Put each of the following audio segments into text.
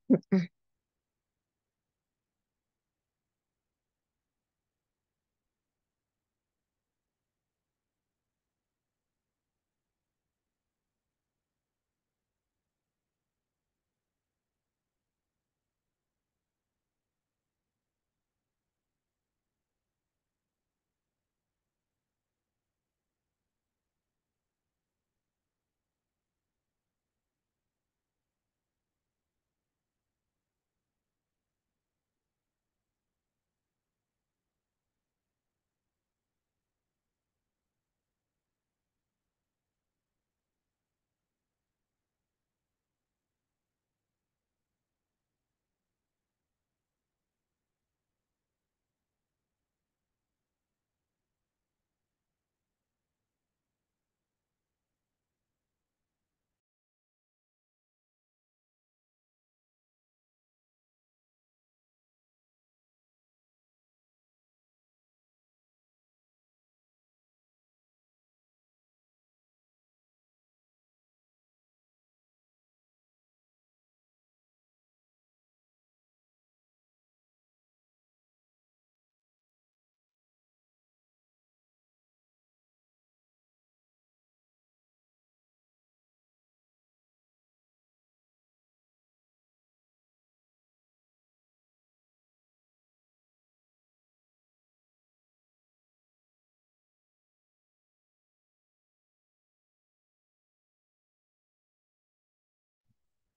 Mm-mm.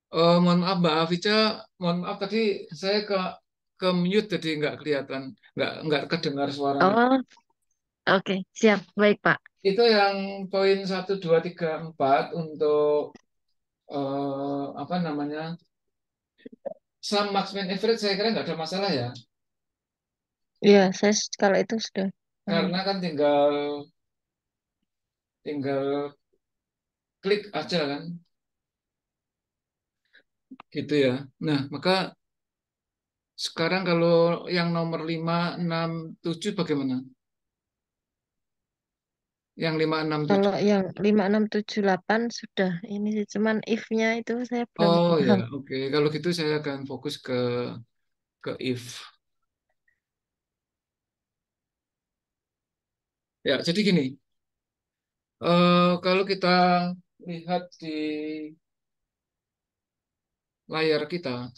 Mohon maaf Mbak Afica, mohon maaf tadi saya ke mute jadi nggak kelihatan, nggak kedengar suaranya. Oh, oke. Siap. Baik, Pak. Itu yang poin 1, 2, 3, 4 untuk apa namanya sum max min average saya kira nggak ada masalah ya, Iya, kalau itu sudah paham. karena kan tinggal tinggal klik aja kan, gitu ya. Nah maka sekarang kalau yang nomor 5, 6, 7 bagaimana? Yang 5, 6, 7. Kalau yang 5, 6, 7, 8 sudah ini sih. Cuman if-nya itu saya belum Oh ya, paham. oke. Kalau gitu saya akan fokus ke if. Ya, jadi gini, kalau kita lihat di layar kita,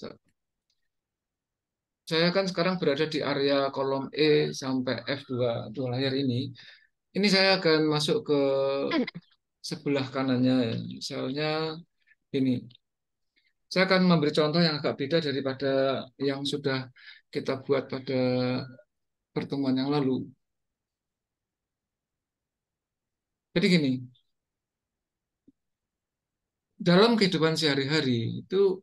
saya kan sekarang berada di area kolom E sampai F2 layar ini. Ini saya akan masuk ke sebelah kanannya, ya. Misalnya ini, saya akan memberi contoh yang agak beda daripada yang sudah kita buat pada pertemuan yang lalu. Jadi gini, dalam kehidupan sehari-hari itu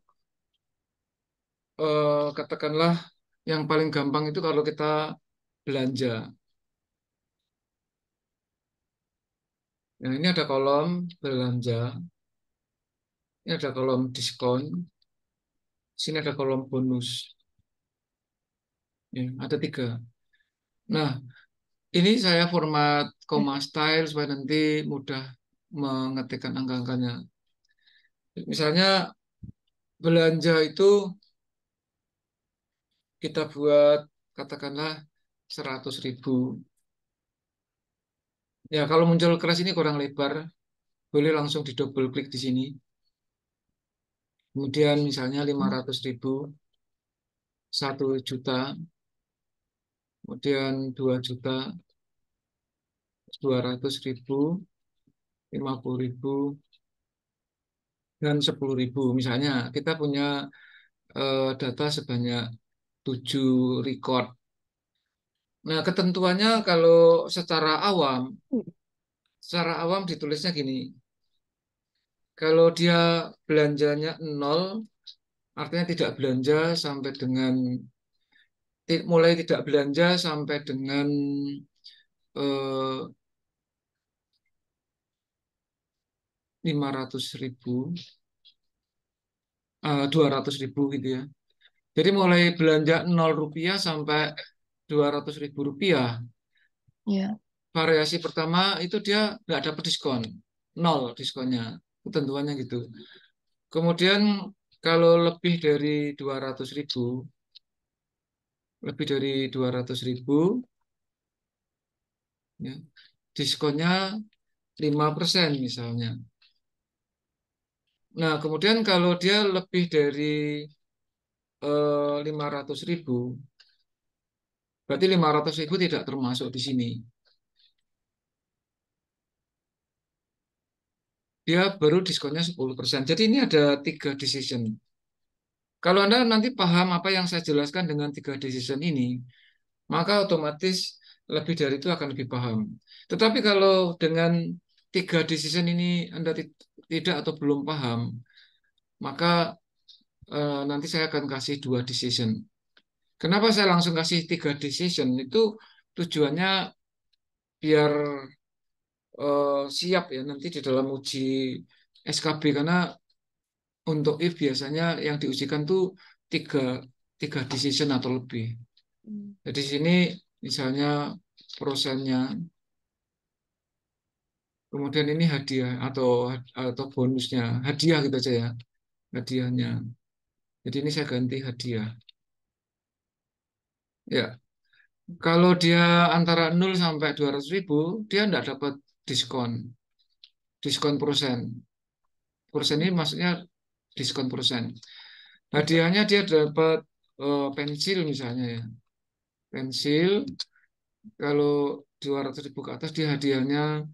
katakanlah yang paling gampang itu kalau kita belanja. Nah, ini ada kolom belanja, ini ada kolom diskon, sini ada kolom bonus. Ya, ada 3. Nah, ini saya format koma style supaya nanti mudah mengetikkan angka-angkanya. Misalnya belanja itu kita buat katakanlah 100.000. Ya, kalau muncul keras ini kurang lebar, boleh langsung di double klik di sini. Kemudian misalnya 500.000, 1 juta, kemudian 2 juta, 200.000, 50.000, dan 10.000. Misalnya kita punya data sebanyak 7 record. Nah, ketentuannya kalau secara awam ditulisnya gini. Kalau dia belanjanya 0, artinya tidak belanja sampai dengan mulai tidak belanja sampai dengan 500.000, 200.000 gitu ya. Jadi mulai belanja 0 rupiah sampai 200.000 rupiah. Ya. Variasi pertama itu dia nggak dapat diskon, 0 diskonnya. Ketentuannya gitu. Kemudian kalau lebih dari 200.000, ya, diskonnya 5% misalnya. Nah, kemudian kalau dia lebih dari 500.000, berarti 500.000 tidak termasuk di sini. Dia baru diskonnya 10%. Jadi ini ada 3 decision. Kalau Anda nanti paham apa yang saya jelaskan dengan 3 decision ini, maka otomatis lebih dari itu akan lebih paham. Tetapi kalau dengan 3 decision ini Anda tidak atau belum paham, maka nanti saya akan kasih 2 decision. Kenapa saya langsung kasih 3 decision? Itu tujuannya biar siap ya nanti di dalam uji SKB, karena untuk if biasanya yang diujikan tuh tiga, tiga decision atau lebih. Hmm. Jadi di sini misalnya prosennya, kemudian ini hadiah atau bonusnya, hadiah gitu aja ya, hadiahnya. Jadi ini saya ganti hadiah. Ya, kalau dia antara 0 sampai 200.000, dia tidak dapat diskon, diskon persen. Persen ini maksudnya diskon persen. Hadiahnya dia dapat pensil misalnya ya. Pensil, kalau 200.000 ke atas dia hadiahnya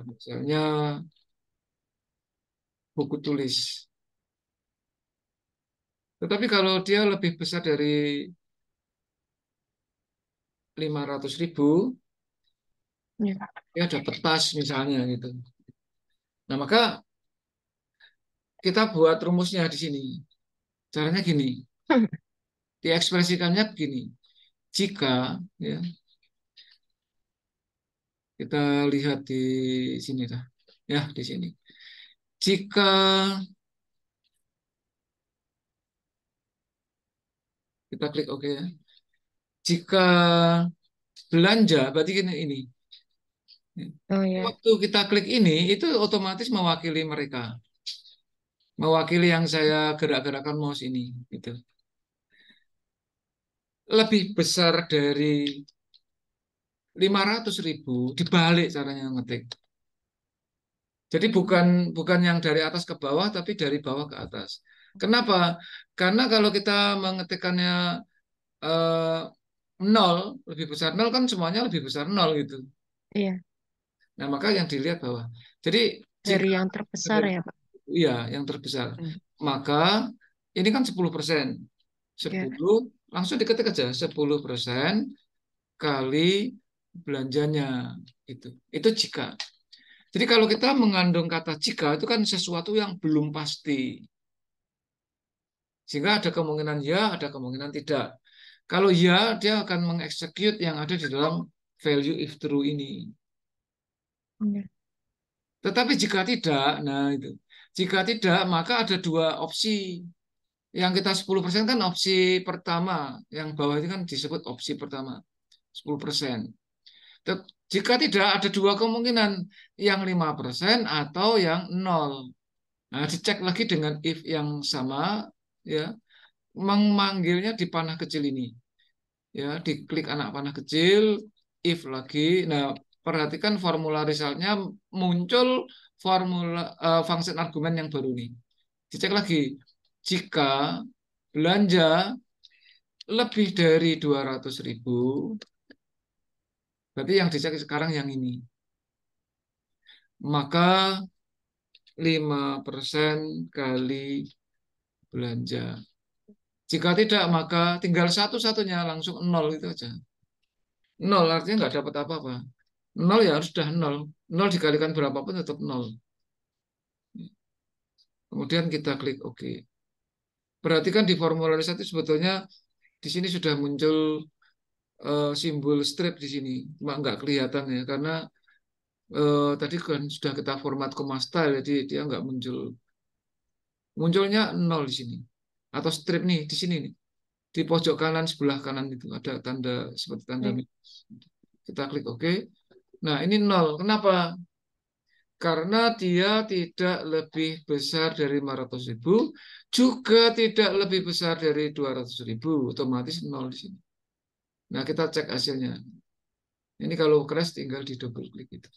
misalnya buku tulis. Tetapi kalau dia lebih besar dari 500.000, Ya. dia dapat tas misalnya gitu. Nah, maka kita buat rumusnya di sini. Caranya gini, diekspresikannya begini. Jika ya, kita lihat di sini dah. Ya, di sini. Jika kita klik OK ya. Jika belanja, berarti ini. Oh ya. Waktu kita klik ini, itu otomatis mewakili mereka. Mewakili yang saya gerak-gerakkan mouse ini. Gitu. Lebih besar dari 500.000, dibalik caranya ngetik. Jadi bukan bukan yang dari atas ke bawah, tapi dari bawah ke atas. Kenapa? Karena kalau kita mengetikkannya eh, 0, lebih besar 0 kan semuanya lebih besar 0 gitu. Iya. Nah, maka yang dilihat bawah. Jadi Dari jika yang terbesar ya, Pak. iya yang terbesar, Hmm. maka ini kan 10%. Ya. 10 langsung diketik aja 10% kali belanjanya itu. Itu jika. Jadi kalau kita mengandung kata jika itu kan sesuatu yang belum pasti. Sehingga ada kemungkinan ya, ada kemungkinan tidak. Kalau ya, dia akan mengeksekut yang ada di dalam value if true ini. Ya. Tetapi jika tidak, nah itu. Jika tidak, maka ada 2 opsi. Yang kita 10% kan opsi pertama. Yang bawah itu kan disebut opsi pertama. 10%. Jika tidak, ada 2 kemungkinan. Yang 5% atau yang 0. Nah, dicek lagi dengan if yang sama, ya, memanggilnya di panah kecil ini. Ya, diklik anak panah kecil, if lagi. Nah, perhatikan formula resultnya muncul formula function argumen yang baru nih. Dicek lagi. Jika belanja lebih dari 200.000, berarti yang dicek sekarang yang ini. Maka 5% kali belanja. Jika tidak, maka tinggal satu-satunya langsung 0 itu aja. 0 artinya nggak dapat apa-apa. 0 ya harus sudah 0. 0 dikalikan berapapun tetap 0. Kemudian kita klik OK. Perhatikan di formularisasi sebetulnya di sini sudah muncul simbol strip di sini. Cuma nggak kelihatan ya, karena tadi kan sudah kita format coma style, jadi dia nggak muncul. Munculnya 0 di sini. Atau strip nih, di sini nih. Di pojok kanan sebelah kanan itu ada tanda seperti tanda Ya. minus. Kita klik OK. Nah, ini 0. Kenapa? Karena dia tidak lebih besar dari 500.000, juga tidak lebih besar dari 200.000, otomatis nol di sini. Nah, kita cek hasilnya. Ini kalau crash tinggal di double klik itu.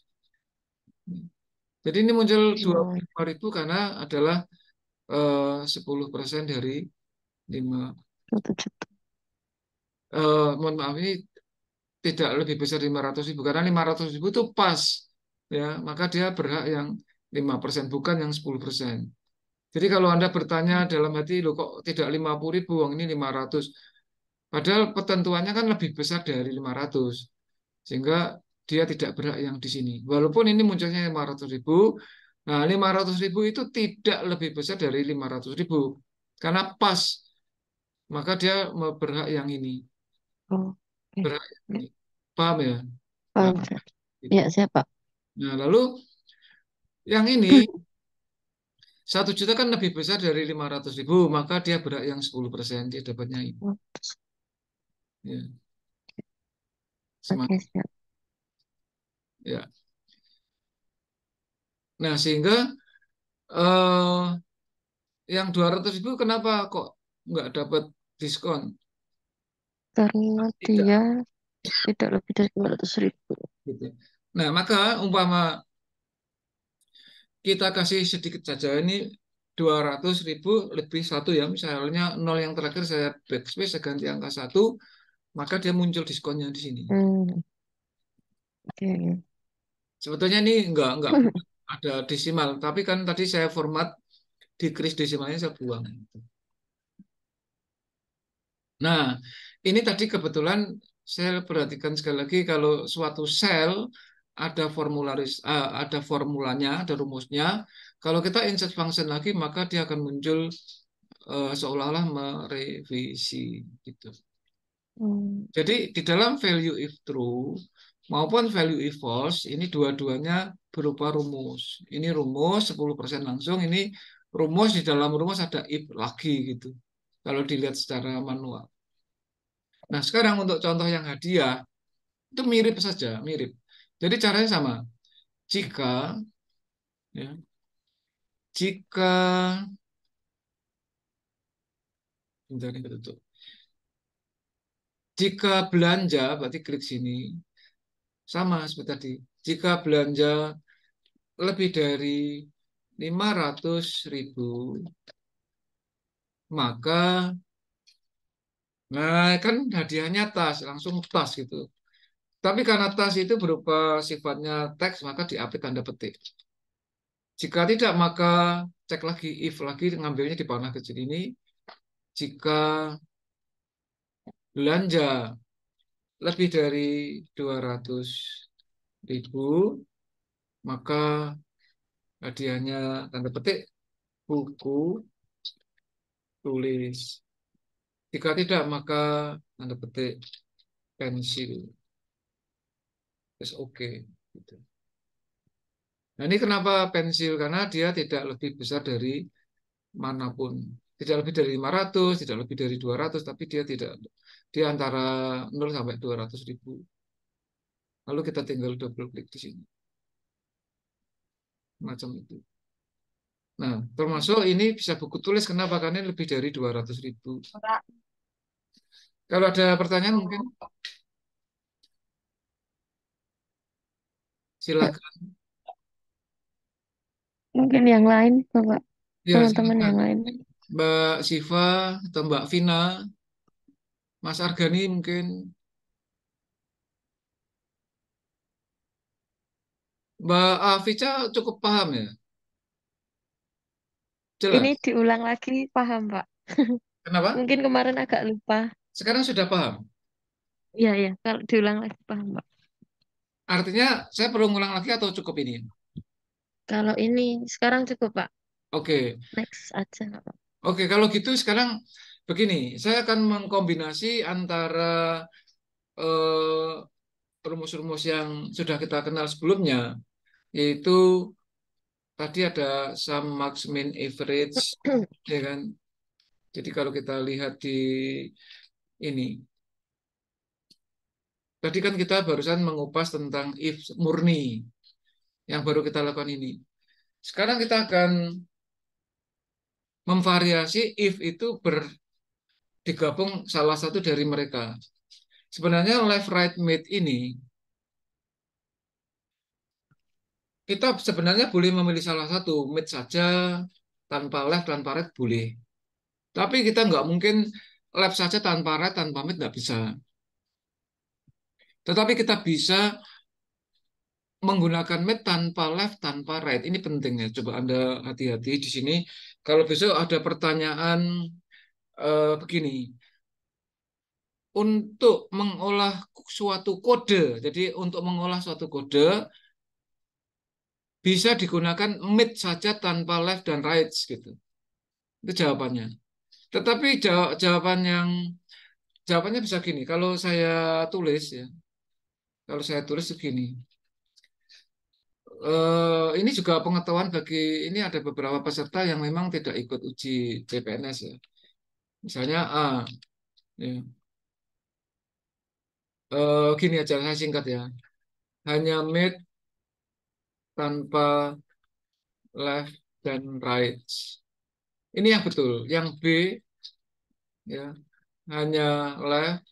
Jadi ini muncul Oh, 25.000 karena adalah 10% dari 5. 1 juta. Mohon maaf, ini tidak lebih besar 500.000 karena 500.000 itu pas, ya, maka dia berhak yang 5%, bukan yang 10%. Jadi kalau Anda bertanya dalam hati, lo kok tidak 50.000, uang ini 500. Padahal ketentuannya kan lebih besar dari 500. Sehingga dia tidak berhak yang di sini. Walaupun ini munculnya 500.000, nah 500.000 itu tidak lebih besar dari 500.000. Karena pas, maka dia berhak yang ini. Oh, oke. Berhak yang Ya, ini. Paham ya? Nah, paham, Pak. gitu. Ya, siapa? Nah, lalu yang ini 1 juta kan lebih besar dari 500.000, maka dia berhak yang 10%, dia dapatnya ini. Ya, Oke, semacam. siap. Ya. Nah, sehingga eh, yang 200.000 kenapa kok nggak dapat diskon? Karena Tidak. dia tidak lebih dari 200.000. Gitu. Nah, maka umpama kita kasih sedikit saja ini 200.000 lebih satu, ya, misalnya nol yang terakhir saya backspace, saya ganti angka satu, maka dia muncul diskonnya di sini. Hmm, oke. Sebetulnya ini nggak ada desimal, tapi kan tadi saya format decrease desimalnya saya buang. Nah, ini tadi kebetulan saya perhatikan sekali lagi kalau suatu sel ada formulanya, ada rumusnya. Kalau kita insert function lagi, maka dia akan muncul seolah-olah merevisi gitu. Hmm, Jadi di dalam value if true maupun value if false, ini dua-duanya berupa rumus. Ini rumus 10% langsung, ini rumus, di dalam rumus ada if lagi gitu. Kalau dilihat secara manual. Nah, sekarang untuk contoh yang hadiah, itu mirip saja, mirip. Jadi caranya sama. Jika, ya, jika, bentar ini ketutup. Jika belanja, berarti klik sini, sama seperti tadi. Jika belanja lebih dari 500.000, maka, nah, kan hadiahnya tas, langsung tas gitu. Tapi karena tas itu berupa sifatnya teks, maka diapit tanda petik. Jika tidak, maka cek lagi, if lagi, ngambilnya di panah kecil ini. Jika belanja lebih dari 200.000, maka hadiahnya tanda petik buku tulis. Jika tidak, maka tanda petik pensil. Terus oke. Gitu. Nah, ini kenapa pensil? Karena dia tidak lebih besar dari manapun. Tidak lebih dari 500, tidak lebih dari 200, tapi dia tidak, dia antara 0 sampai 200.000. Lalu kita tinggal double klik di sini. Macam itu. Nah, termasuk ini bisa buku tulis. Kenapa? Karena ini lebih dari 200.000. Kalau ada pertanyaan mungkin Ya, silakan. mungkin yang lain, Bapak. Ya, Teman-teman silakan. yang lain. Mbak Siva atau Mbak Vina, Mas Argani mungkin. Mbak Afica cukup paham ya? Ini Jelas. diulang lagi, paham, Pak? Kenapa? Mungkin kemarin agak lupa. Sekarang sudah paham. Iya, iya. Kalau diulang lagi, paham, Pak. Artinya saya perlu ngulang lagi atau cukup ini? Kalau ini sekarang cukup, Pak. Oke. Next aja, Pak. Oke, kalau gitu sekarang begini, saya akan mengkombinasi antara eh, rumus-rumus yang sudah kita kenal sebelumnya, yaitu tadi ada sum, max, min, average, ya kan? Jadi kalau kita lihat di ini, tadi kan kita barusan mengupas tentang if murni. yang baru kita lakukan ini. Sekarang kita akan memvariasi if itu digabung salah satu dari mereka. Sebenarnya left right mid ini kita sebenarnya boleh memilih salah satu mid saja tanpa left tanpa right boleh. Tapi kita nggak mungkin left saja tanpa right tanpa mid nggak bisa. Tetapi kita bisa menggunakan mid tanpa left tanpa right. Ini penting ya. Coba Anda hati-hati di sini. Kalau besok ada pertanyaan begini, untuk mengolah suatu kode. Jadi untuk mengolah suatu kode bisa digunakan mid saja tanpa left dan right gitu. Itu jawabannya. Tetapi jawabannya bisa gini. Kalau saya tulis ya, kalau saya tulis begini. Ini juga pengetahuan bagi ini ada beberapa peserta yang memang tidak ikut uji CPNS ya. Misalnya A, ya. Gini aja saya singkat ya. Hanya mid tanpa left dan right. Ini yang betul. Yang B ya hanya left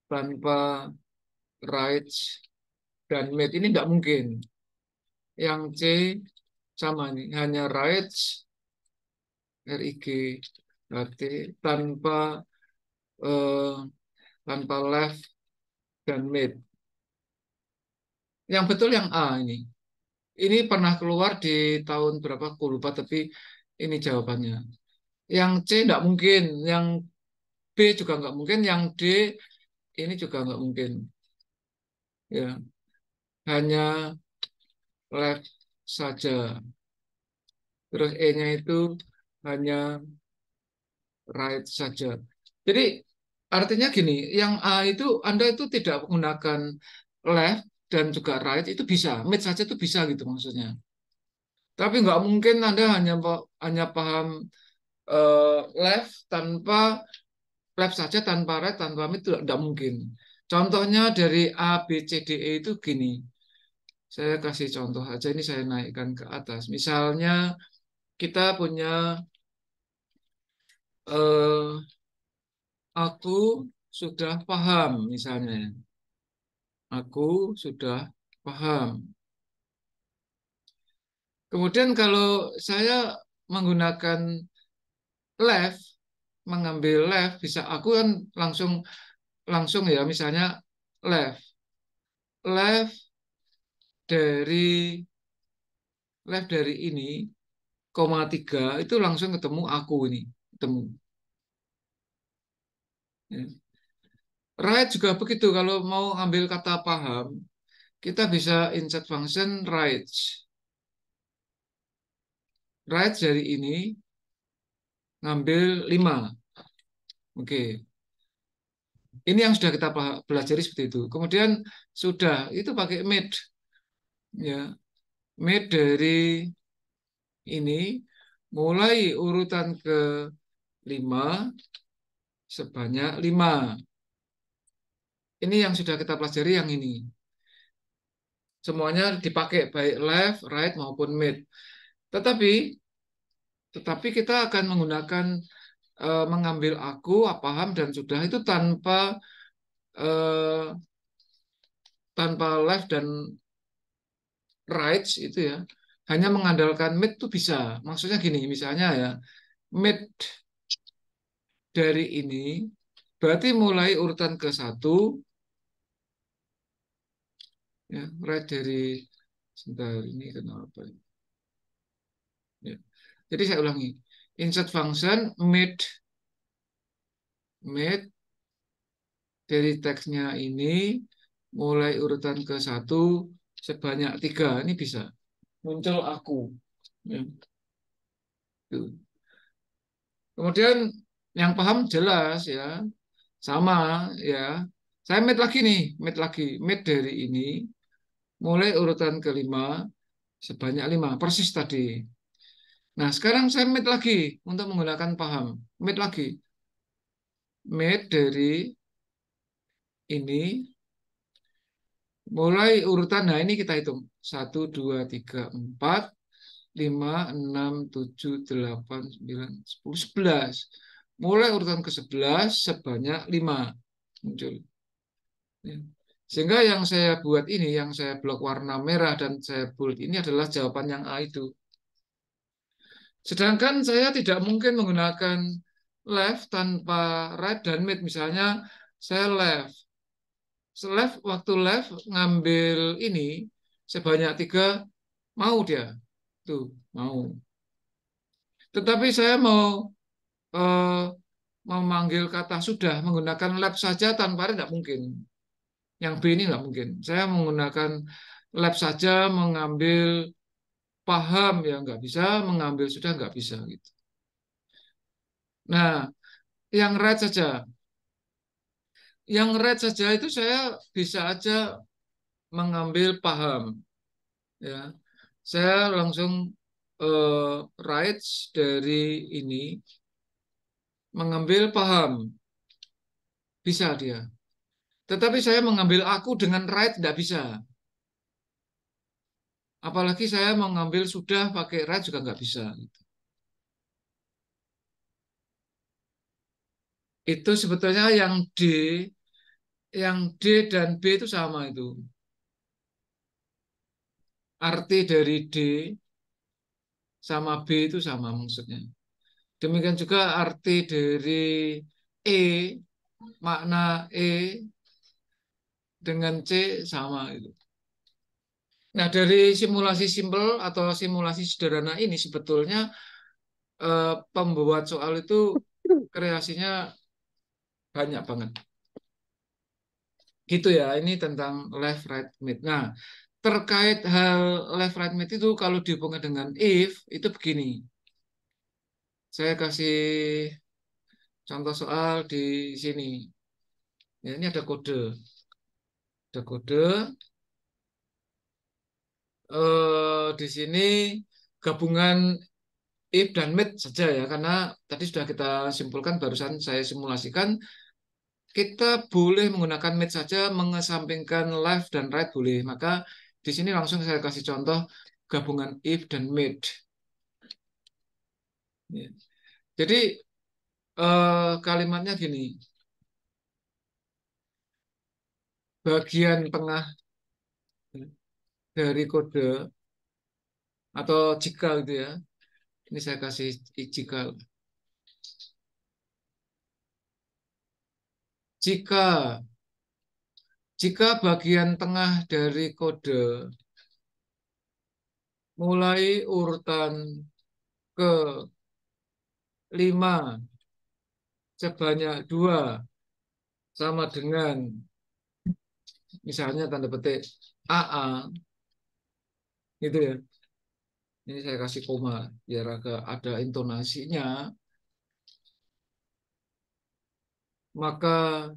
tanpa right dan mid. Ini tidak mungkin. Yang C sama nih, hanya right RIG berarti tanpa eh, tanpa left dan mid. Yang betul yang A ini. Ini pernah keluar di tahun berapa aku lupa tapi ini jawabannya. Yang C tidak mungkin, yang B juga nggak mungkin, yang D ini juga nggak mungkin. Ya, hanya left saja. Terus E-nya itu hanya right saja. Jadi artinya gini, yang A itu Anda itu tidak menggunakan left dan juga right itu bisa, mid saja itu bisa gitu maksudnya. Tapi nggak mungkin Anda hanya paham left tanpa left saja tanpa right tanpa mid itu tidak mungkin. Contohnya dari A, B, C, D, E itu gini. Saya kasih contoh aja ini saya naikkan ke atas. Misalnya kita punya eh, aku sudah paham misalnya. Aku sudah paham. Kemudian kalau saya menggunakan left, mengambil left, bisa aku kan langsung langsung ya misalnya left. Left dari left dari ini, koma 3 itu langsung ketemu aku ini. Ketemu. Ya. Right juga begitu. Kalau mau ambil kata paham, kita bisa insert function right. Right dari ini ngambil 5. Oke. Ini yang sudah kita pelajari seperti itu. Kemudian sudah itu pakai mid ya. Mid dari ini mulai urutan ke 5 sebanyak 5. Ini yang sudah kita pelajari yang ini. Semuanya dipakai baik left, right maupun mid. Tetapi tetapi kita akan menggunakan mengambil aku, paham dan sudah itu eh, tanpa left dan right itu ya. Hanya mengandalkan mid itu bisa. Maksudnya gini, misalnya ya, mid dari ini berarti mulai urutan ke 1 ya, right dari sebentar ini kenapa ini? Ya. Jadi saya ulangi. Insert function mid dari teksnya ini mulai urutan ke 1 sebanyak 3. Ini bisa muncul aku. Ya. Tuh. Kemudian yang paham jelas ya, sama ya. Saya mid lagi nih, mid lagi, mid dari ini mulai urutan kelima sebanyak 5 persis tadi. Nah sekarang saya mid lagi untuk menggunakan paham, mid lagi, mid dari ini Mulai urutan, nah ini kita hitung. 1, 2, 3, 4, 5, 6, 7, 8, 9, 10, 11. Mulai urutan ke-11 sebanyak 5 muncul. Ya. Sehingga yang saya buat ini, yang saya blok warna merah dan saya bold ini adalah jawaban yang A itu. Sedangkan saya tidak mungkin menggunakan left tanpa right dan mid. Misalnya saya left. Left, waktu left ngambil ini sebanyak 3, mau dia. Tuh, mau. Tetapi saya mau eh, memanggil kata sudah menggunakan left saja tanpa right tidak mungkin. Yang B ini nggak mungkin. Saya menggunakan lab saja, mengambil paham ya nggak bisa, mengambil sudah nggak bisa gitu. Nah, yang right saja, yang right saja itu saya bisa aja mengambil paham ya. Saya langsung right dari ini mengambil paham bisa dia. Tetapi saya mengambil aku dengan right tidak bisa. Apalagi saya mengambil sudah pakai right juga nggak bisa. Itu sebetulnya yang D dan B itu sama itu. Arti dari D sama B itu sama maksudnya. Demikian juga arti dari E, makna E dengan C sama itu. Nah, dari simulasi simpel atau simulasi sederhana ini sebetulnya pembuat soal itu kreasinya banyak banget. Gitu ya, ini tentang left, right, mid. Nah, terkait hal left, right, mid itu kalau dihubungkan dengan if, itu begini. Saya kasih contoh soal di sini. Ya, ini ada kode. Ada kode. Di sini gabungan if dan mid saja ya, karena tadi sudah kita simpulkan barusan saya simulasikan, kita boleh menggunakan mid saja, mengesampingkan left dan right boleh. Maka di sini langsung saya kasih contoh gabungan if dan mid. Ya. Jadi kalimatnya gini, bagian tengah dari kode atau jika gitu ya. Ini saya kasih jika. Jika jika bagian tengah dari kode mulai urutan ke-5 sebanyak 2 sama dengan misalnya tanda petik AA gitu ya. Ini saya kasih koma biar agak ada intonasinya. Maka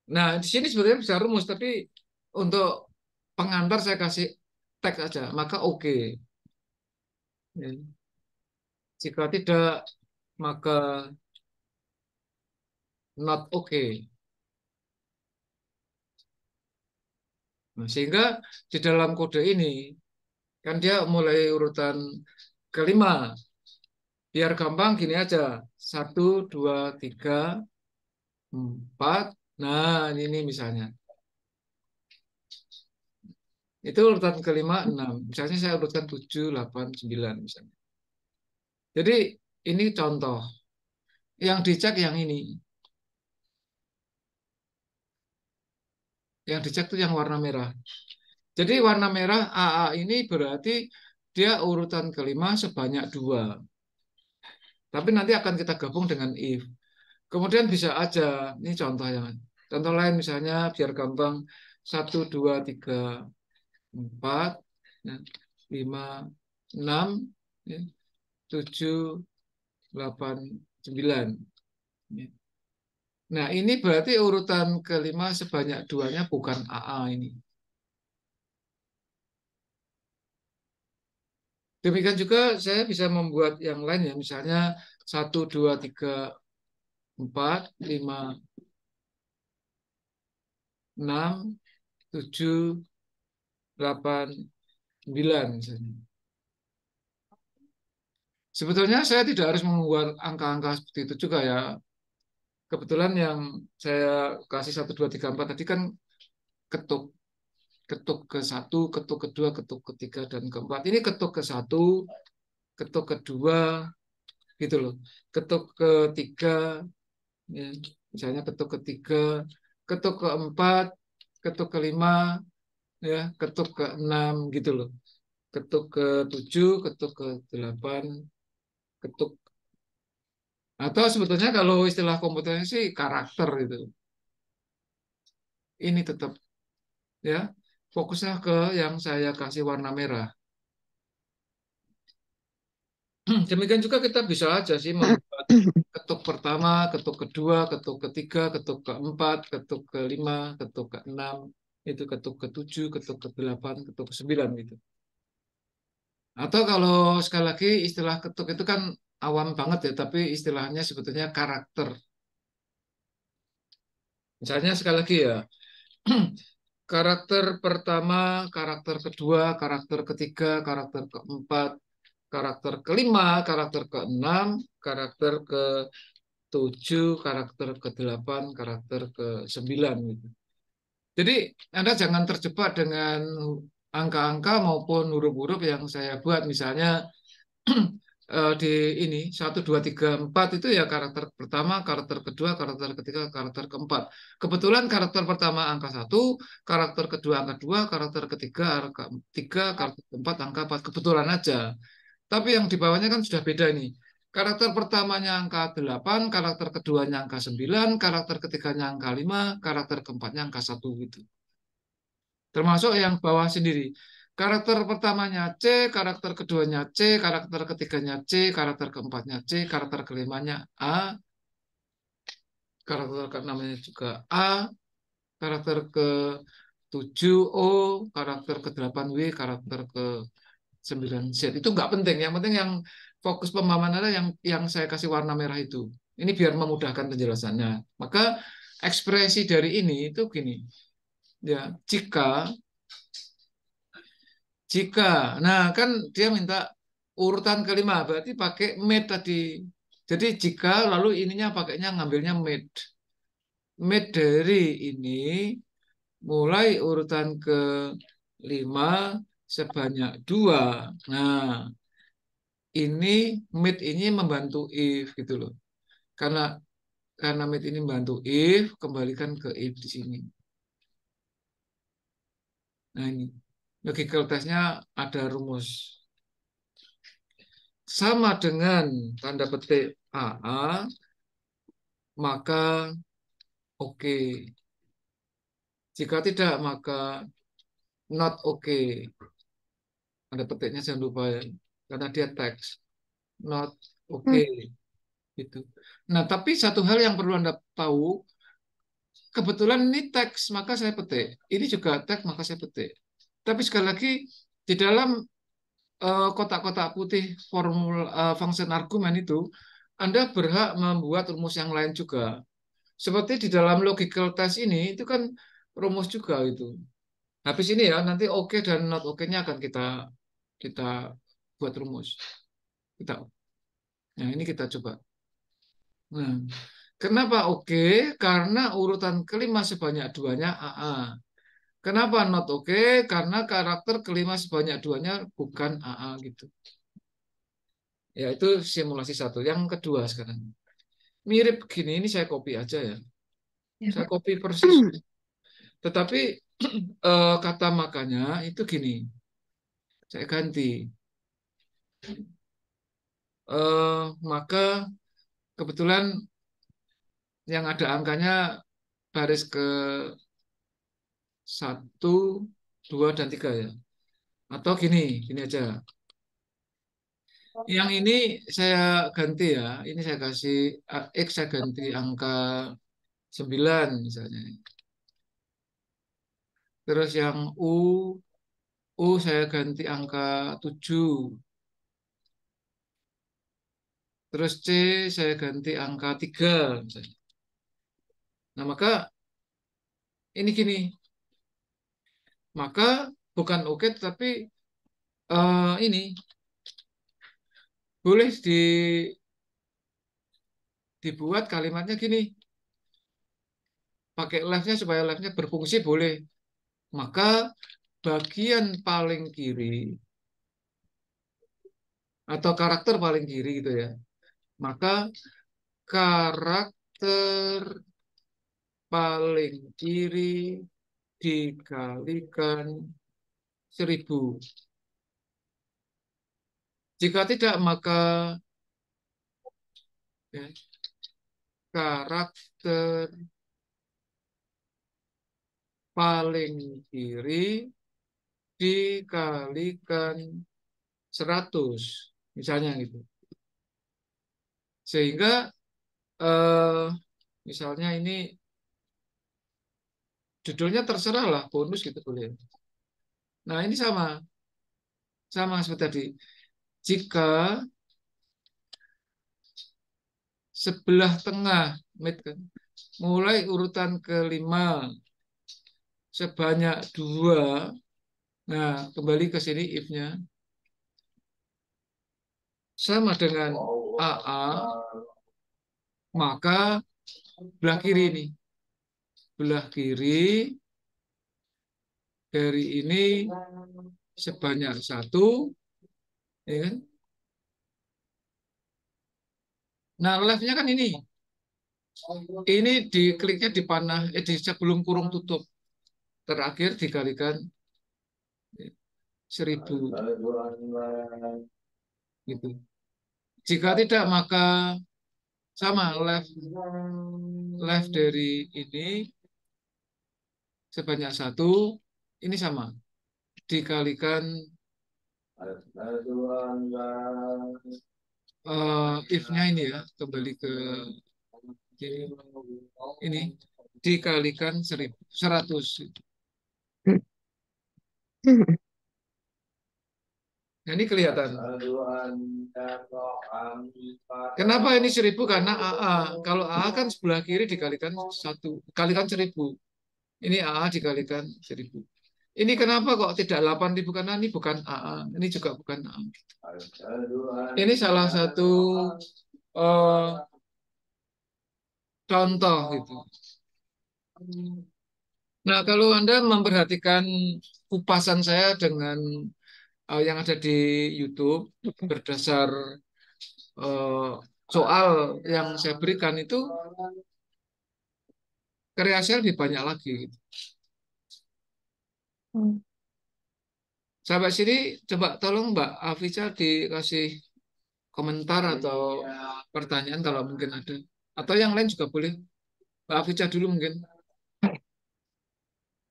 nah di sini sebenarnya bisa rumus tapi untuk pengantar saya kasih teks aja. Maka oke. Ya. Jika tidak maka not okay. Nah, sehingga di dalam kode ini kan dia mulai urutan ke-5. Biar gampang gini aja. 1, 2, 3, 4. Nah, ini misalnya. Itu urutan ke-5, 6. Misalnya saya urutkan 7, 8, 9 misalnya. Jadi ini contoh. Yang dicek yang ini. Yang dicek itu yang warna merah. Jadi warna merah AA ini berarti dia urutan ke-5 sebanyak 2. Tapi nanti akan kita gabung dengan if. Kemudian bisa aja, ini contoh yang contoh lain misalnya biar gampang 1, 2, 3, 4, ya, 5, 6, ya, 7, 8, 9. Ya. Nah ini berarti urutan ke-5 sebanyak 2-nya bukan AA ini. Demikian juga saya bisa membuat yang lain ya, misalnya 1, 2, 3, 4, 5, 6. 7, 8, 9 misalnya. Sebetulnya saya tidak harus membuat angka-angka seperti itu juga ya. Kebetulan yang saya kasih 1, 2, 3, 4 tadi kan ketuk. Ketuk ke satu, ketuk kedua, ketuk ketiga, dan keempat. Ini ketuk ke satu, ketuk kedua, gitu loh. Ketuk ketiga, ya, misalnya ketuk ketiga, ketuk keempat, ketuk kelima, ya, ketuk keenam, gitu loh. Ketuk ke tujuh, ketuk ke delapan, ketuk. Atau sebetulnya kalau istilah komputernya sih karakter gitu. Ini tetap ya fokusnya ke yang saya kasih warna merah. Demikian juga kita bisa aja sih membuat ketuk pertama, ketuk kedua, ketuk ketiga, ketuk keempat, ketuk kelima, ketuk keenam, itu ketuk ketujuh, ketuk kedelapan, ketuk ke-9 gitu. Atau kalau sekali lagi istilah ketuk itu kan awam banget ya, tapi istilahnya sebetulnya karakter. Misalnya sekali lagi ya, karakter pertama, karakter kedua, karakter ketiga, karakter keempat, karakter kelima, karakter keenam, karakter ke-7, karakter ke-8, karakter ke-9 gitu. Jadi Anda jangan terjebak dengan angka-angka maupun huruf-huruf yang saya buat. Misalnya di ini 1, 2, 3, 4 itu ya karakter pertama, karakter kedua, karakter ketiga, karakter keempat. Kebetulan karakter pertama angka 1, karakter kedua angka 2, karakter ketiga angka 3, karakter keempat angka 4. Kebetulan aja. Tapi yang di bawahnya kan sudah beda ini. Karakter pertamanya angka 8, karakter keduanya angka 9, karakter ketiganya angka 5, karakter keempatnya angka 1 gitu. Termasuk yang bawah sendiri. Karakter pertamanya C, karakter keduanya C, karakter ketiganya C, karakter keempatnya C, karakter kelimanya A, karakter keenamnya juga A, karakter ke-7 O, karakter ke-8 W, karakter ke-9 Z. Itu nggak penting. Yang penting yang fokus pemahaman adalah yang saya kasih warna merah itu. Ini biar memudahkan penjelasannya. Maka ekspresi dari ini itu gini. Ya, jika, nah kan dia minta urutan kelima, berarti pakai mid tadi. Jadi jika lalu ininya pakainya ngambilnya mid. Mid dari ini mulai urutan ke 5 sebanyak 2. Nah, ini mid ini membantu if gitu loh. Karena mid ini membantu if, kembalikan ke if di sini. Nah, ini logical testnya ada rumus. Sama dengan tanda petik AA, maka oke. Jika tidak, maka not oke. Tanda petiknya jangan lupa ya, karena dia teks. Not oke. Gitu. Nah, tapi satu hal yang perlu Anda tahu, kebetulan ini teks, maka saya petik. Ini juga teks, maka saya petik. Tapi sekali lagi, di dalam kotak-kotak putih function argumen itu, Anda berhak membuat rumus yang lain juga. Seperti di dalam logical test ini, itu kan rumus juga itu. Habis ini ya, nanti oke dan not oke-nya akan kita kita buat rumus. Kita, nah ini kita coba. Nah, kenapa oke? Karena urutan kelima sebanyak duanya AA. Kenapa not oke? Karena karakter kelima sebanyak duanya bukan AA gitu. Ya itu simulasi satu. Yang kedua sekarang. Mirip gini, ini saya copy aja ya. Ya, Saya Pak. copy persis. Tetapi kata makanya itu gini. Saya ganti. Maka kebetulan yang ada angkanya baris ke 1, 2, dan 3 ya. Atau gini, gini aja. Yang ini saya ganti ya. Ini saya kasih X, saya ganti angka 9 misalnya. Terus yang U saya ganti angka 7. Terus C saya ganti angka 3 misalnya. Nah, maka ini gini. maka bukan oke, tapi ini boleh dibuat kalimatnya gini, pakai left-nya supaya left-nya berfungsi boleh. Maka bagian paling kiri atau karakter paling kiri gitu ya. Maka karakter paling kiri dikalikan 1000. Jika tidak, maka ya, karakter paling kiri dikalikan 100. Misalnya gitu. Sehingga eh, misalnya ini judulnya terserah lah, bonus gitu boleh. Nah, ini sama seperti tadi. Jika sebelah tengah, mid kan, mulai urutan kelima sebanyak dua, nah kembali ke sini if-nya sama dengan AA, maka belah kiri ini, belah kiri dari ini sebanyak satu, ya kan? Nah, left-nya kan ini. Ini dikliknya di panah, di sebelum kurung tutup. Terakhir dikalikan 1000. Gitu. Jika tidak, maka sama left dari ini sebanyak satu, ini sama. Dikalikan if-nya ini ya, kembali ke ini, dikalikan 100. Nah, ini kelihatan. Kenapa ini 1000? Karena AA. Kalau AA kan sebelah kiri dikalikan satu, kalikan 1000. Ini AA dikalikan 1000. Ini kenapa kok tidak 8.000? Karena ini bukan AA. Ini juga bukan AA. Ini salah satu eh, contoh gitu. Nah, kalau Anda memperhatikan kupasan saya dengan yang ada di YouTube berdasar eh, soal yang saya berikan itu kreasinya lebih banyak lagi gitu. Hmm. Sampai sini coba tolong Mbak Afiza dikasih komentar atau pertanyaan kalau mungkin ada. Atau yang lain juga boleh. Mbak Afiza dulu mungkin.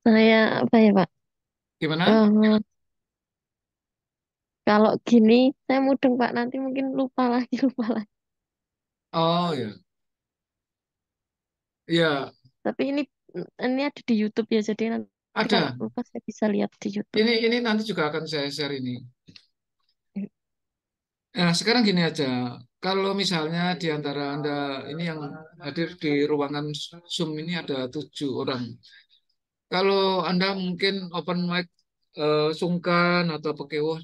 Saya apa ya Pak? Gimana? Eh, Kalau gini saya mudeng Pak, nanti mungkin lupa lagi lupa lagi. Oh ya, ya Tapi ini ada di YouTube ya, jadi nanti kalau ada. lupa saya bisa lihat di YouTube. Ini nanti juga akan saya share ini. Nah, sekarang gini aja. Kalau misalnya di antara Anda ini yang hadir di ruangan Zoom ini ada 7 orang. Kalau Anda mungkin open mic sungkan atau pakai wah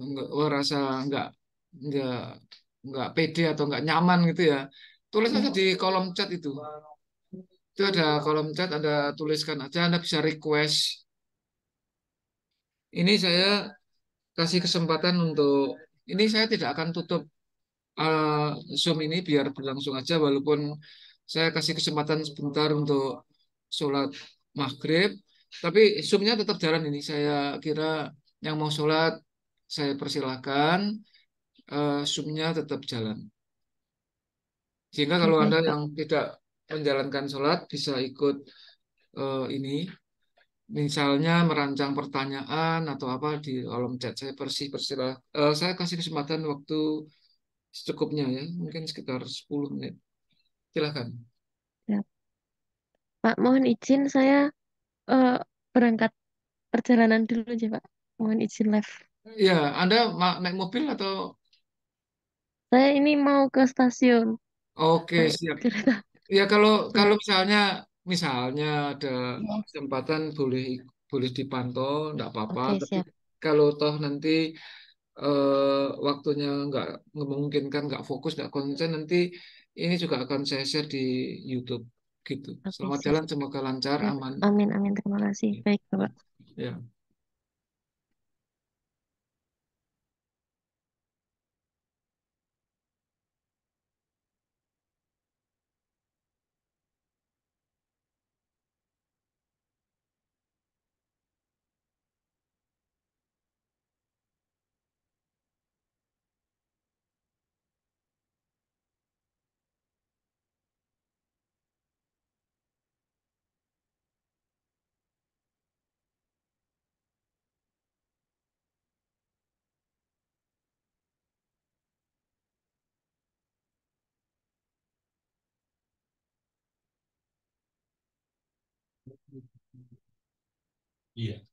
enggak, wah rasa enggak enggak pede atau enggak nyaman gitu ya. Tulis aja Ya, di kolom chat itu. Itu ada kolom chat, Anda tuliskan aja, Anda bisa request. Ini saya kasih kesempatan untuk ini saya tidak akan tutup eh, Zoom ini biar berlangsung aja walaupun saya kasih kesempatan sebentar untuk sholat maghrib, tapi Zoom-nya tetap jalan ini. Saya kira yang mau sholat saya persilahkan, Zoom-nya tetap jalan. Sehingga oke kalau Anda baik Pak. yang tidak menjalankan sholat bisa ikut ini, misalnya merancang pertanyaan atau apa di kolom chat. Saya saya kasih kesempatan waktu secukupnya ya, mungkin sekitar 10 menit. Silakan. Ya. Pak, mohon izin saya eh, berangkat perjalanan dulu aja Pak. Mohon izin live. Ya, Anda naik mobil atau? Saya ini mau ke stasiun Oke, naik siap. kereta. Ya, kalau Ya. kalau misalnya ada kesempatan boleh boleh dipantau, enggak apa-apa. Oke, Tapi siap. kalau toh nanti waktunya nggak memungkinkan, nggak fokus, nggak konsen, nanti ini juga akan saya share di YouTube gitu. Oke, Selamat siap. jalan, semoga lancar, Siap. aman. Amin, amin. Terima kasih. Baik, Bapak. Ya. Iya.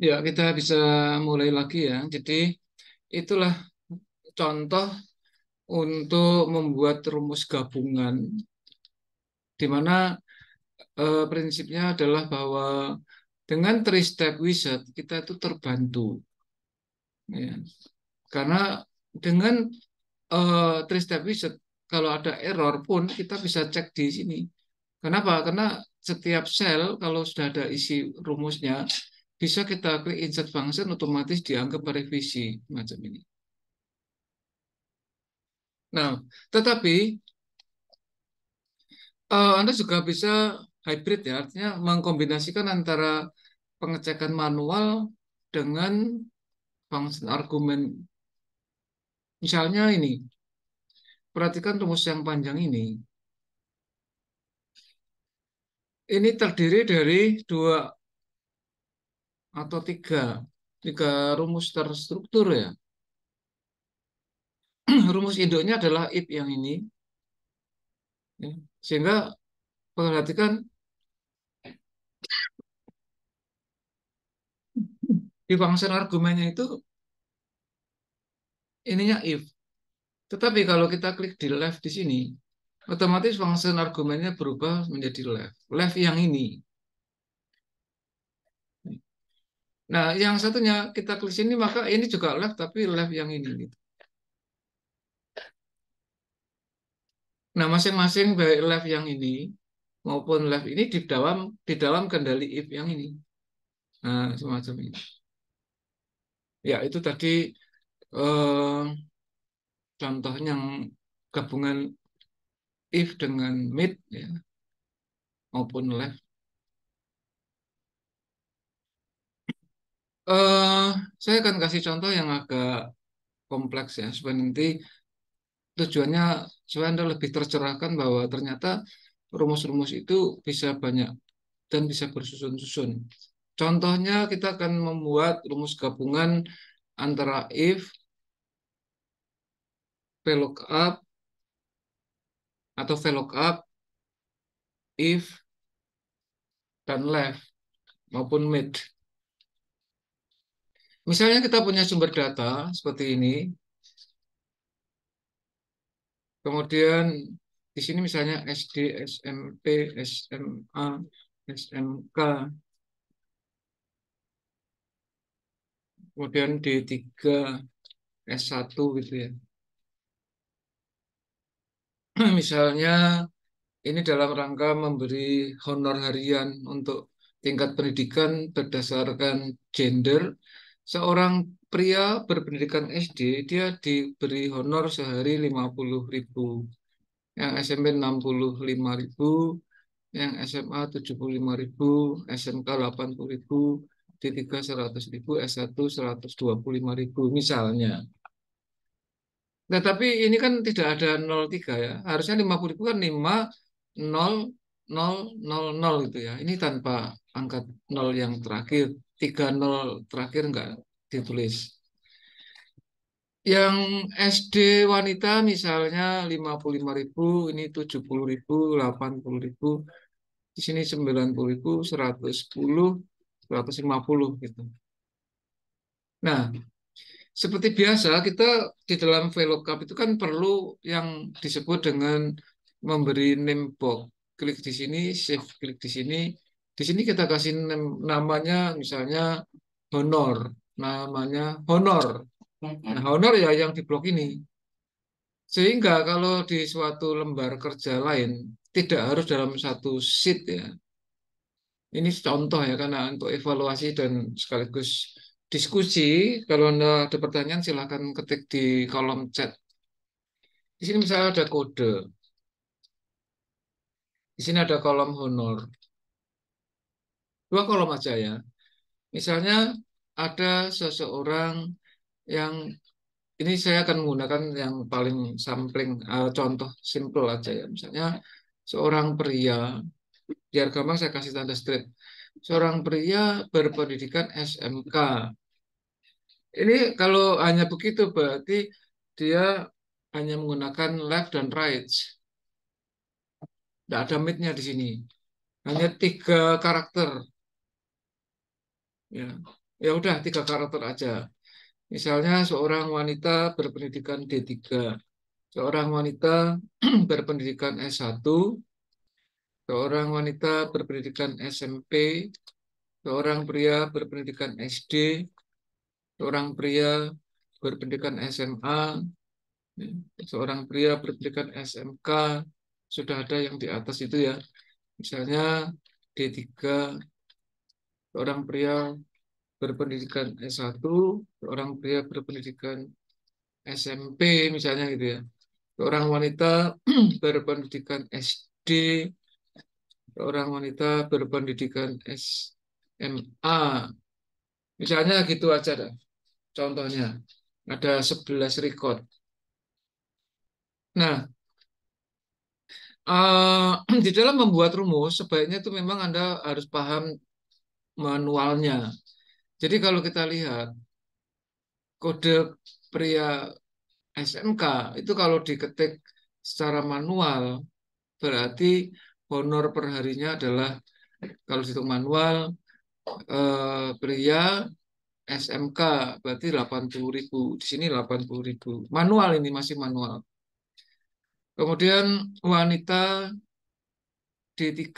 Ya, kita bisa mulai lagi ya. Jadi, itulah contoh untuk membuat rumus gabungan, di mana prinsipnya adalah bahwa dengan three step wizard kita itu terbantu, ya. Karena dengan three step wizard, kalau ada error pun kita bisa cek di sini. Kenapa? Karena setiap sel kalau sudah ada isi rumusnya bisa kita klik insert function, otomatis dianggap revisi macam ini. Nah, tetapi Anda juga bisa hybrid ya, artinya mengkombinasikan antara pengecekan manual dengan function argumen. Misalnya ini, perhatikan rumus yang panjang ini. Ini terdiri dari dua atau tiga rumus terstruktur ya. Rumus induknya adalah if yang ini, ya. Sehingga perhatikan di function argumennya itu ininya if. Tetapi kalau kita klik di left di sini, otomatis function argumennya berubah menjadi left. Left yang ini. Nah, yang satunya kita klik sini, maka ini juga left, tapi left yang ini, gitu. Nah, masing-masing baik left yang ini maupun left ini di dalam kendali if yang ini. Nah, semacam ini. Ya, itu tadi eh, contoh yang gabungan if dengan mid ya, maupun left. eh saya akan kasih contoh yang agak kompleks ya, supaya nanti tujuannya supaya Anda lebih tercerahkan bahwa ternyata rumus-rumus itu bisa banyak dan bisa bersusun-susun. Contohnya kita akan membuat rumus gabungan antara if, VLOOKUP, atau VLOOKUP, if, dan left, maupun mid. Misalnya kita punya sumber data seperti ini, kemudian di sini misalnya SD, SMP, SMA, SMK, kemudian D3, S1 gitu ya. Misalnya ini dalam rangka memberi honor harian untuk tingkat pendidikan berdasarkan gender. Seorang pria berpendidikan SD, dia diberi honor sehari 50.000, yang SMP 65.000, yang SMA 75.000, SMK 80.000, D3 100.000, S1 125.000 misalnya. Nah, tapi ini kan tidak ada 03 ya. Harusnya 50.000 kan 5, 0, 0, 0 gitu ya. Ini tanpa angka 0 yang terakhir. 3 0 terakhir enggak ditulis. Yang SD wanita misalnya 55.000, ini 70.000, 80.000. Di sini 90.000, 110, 150 gitu. Nah, seperti biasa, kita di dalam VLOOKUP itu kan perlu yang disebut dengan memberi name box. Klik di sini, save, klik di sini. Di sini kita kasih namanya misalnya honor. Namanya honor. Nah, honor ya yang di blok ini. Sehingga kalau di suatu lembar kerja lain, tidak harus dalam satu sheet ya. Ini contoh ya, karena untuk evaluasi dan sekaligus diskusi. Kalau Anda ada pertanyaan, silahkan ketik di kolom chat. Di sini misalnya ada kode. Di sini ada kolom honor. Dua kolom aja ya. Misalnya ada seseorang yang ini saya akan menggunakan yang paling sampling, contoh simple aja ya. Misalnya seorang pria, biar gampang saya kasih tanda strip. Seorang pria berpendidikan SMK. Ini kalau hanya begitu berarti dia hanya menggunakan left dan right. Tidak ada mid-nya di sini. Hanya 3 karakter. Ya, ya udah 3 karakter aja. Misalnya seorang wanita berpendidikan D3, seorang wanita berpendidikan S1, seorang wanita berpendidikan SMP, seorang pria berpendidikan SD, seorang pria berpendidikan SMA, seorang pria berpendidikan SMK, sudah ada yang di atas itu ya. Misalnya D3, seorang pria berpendidikan S1, seorang pria berpendidikan SMP misalnya gitu ya. Seorang wanita berpendidikan SD, seorang wanita berpendidikan SMA. Misalnya gitu aja dah. Contohnya ada 11 record. Nah, di dalam membuat rumus sebaiknya itu memang Anda harus paham manualnya. Jadi kalau kita lihat kode pria SMK itu kalau diketik secara manual berarti honor per harinya adalah kalau dihitung manual pria SMK berarti 80.000. Di sini 80.000. Manual ini masih manual. Kemudian wanita D3